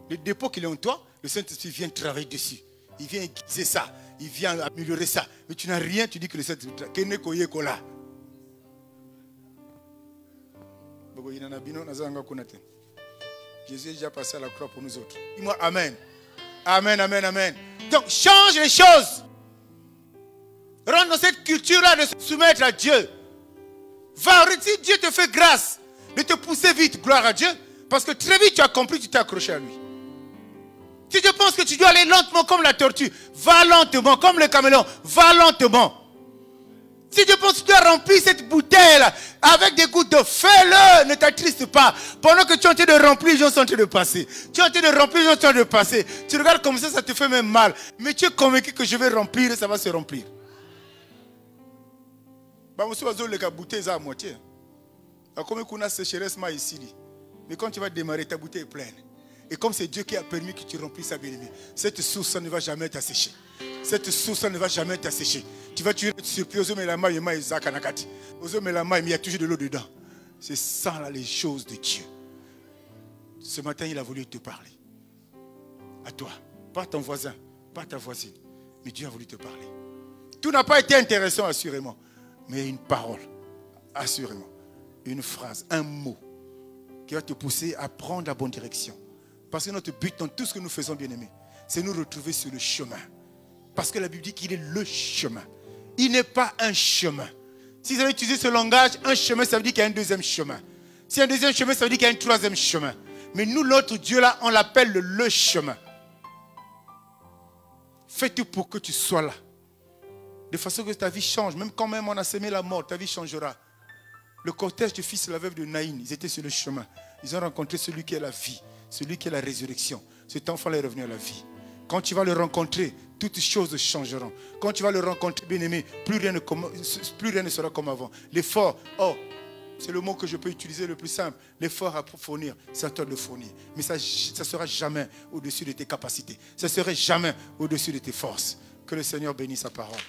Le dépôt qu'il est en toi, le Saint-Esprit vient travailler dessus. Il vient aiguiser ça. Il vient améliorer ça. Mais tu n'as rien, tu dis que le Saint-Esprit... Jésus est déjà passé à la croix pour nous autres. Dis-moi amen. Amen, amen, amen. Donc change les choses. Rentre dans cette culture-là de se soumettre à Dieu. Va, si Dieu te fait grâce de te pousser vite, gloire à Dieu. Parce que très vite tu as compris, tu t'es accroché à lui. Si tu penses que tu dois aller lentement comme la tortue, va lentement, comme le caméléon, va lentement. Si tu penses que tu dois remplir cette bouteille avec des gouttes d'eau, fais-le, ne t'attriste pas. Pendant que tu es en train de remplir, les gens sont en train de passer. Tu es en train de remplir, les gens sont en train de passer. Tu regardes comme ça te fait même mal. Mais tu es convaincu que je vais remplir et ça va se remplir. La bouteille est à moitié. Comme on a sécheresse ici. Mais quand tu vas démarrer, ta bouteille est pleine. Et comme c'est Dieu qui a permis que tu remplisses sa bien-aimée, cette source ne va jamais t'assécher. Cette source ne va jamais t'assécher. Tu vas être surpris. Mais il y a toujours de l'eau dedans. C'est ça là les choses de Dieu. Ce matin, il a voulu te parler. À toi. Pas ton voisin, pas ta voisine. Mais Dieu a voulu te parler. Tout n'a pas été intéressant, assurément. Mais une parole, assurément. Une phrase, un mot qui va te pousser à prendre la bonne direction. Parce que notre but dans tout ce que nous faisons, bien-aimés, c'est nous retrouver sur le chemin. Parce que la Bible dit qu'il est le chemin. Il n'est pas un chemin. Si vous avez utilisé ce langage, un chemin, ça veut dire qu'il y a un deuxième chemin. Si y a un deuxième chemin, ça veut dire qu'il y a un troisième chemin. Mais nous, l'autre Dieu là, on l'appelle le chemin. Fais tout pour que tu sois là. De façon que ta vie change. Même quand même on a semé la mort, ta vie changera. Le cortège du fils de la veuve de Naïn, ils étaient sur le chemin. Ils ont rencontré celui qui est la vie, celui qui est la résurrection. Cet enfant-là est revenu à la vie. Quand tu vas le rencontrer, toutes choses changeront. Quand tu vas le rencontrer, bien-aimé, plus rien ne sera comme avant. L'effort, c'est le mot que je peux utiliser le plus simple. L'effort à fournir, c'est à toi de le fournir. Mais ça ne sera jamais au-dessus de tes capacités. Ça ne sera jamais au-dessus de tes forces. Que le Seigneur bénisse sa parole.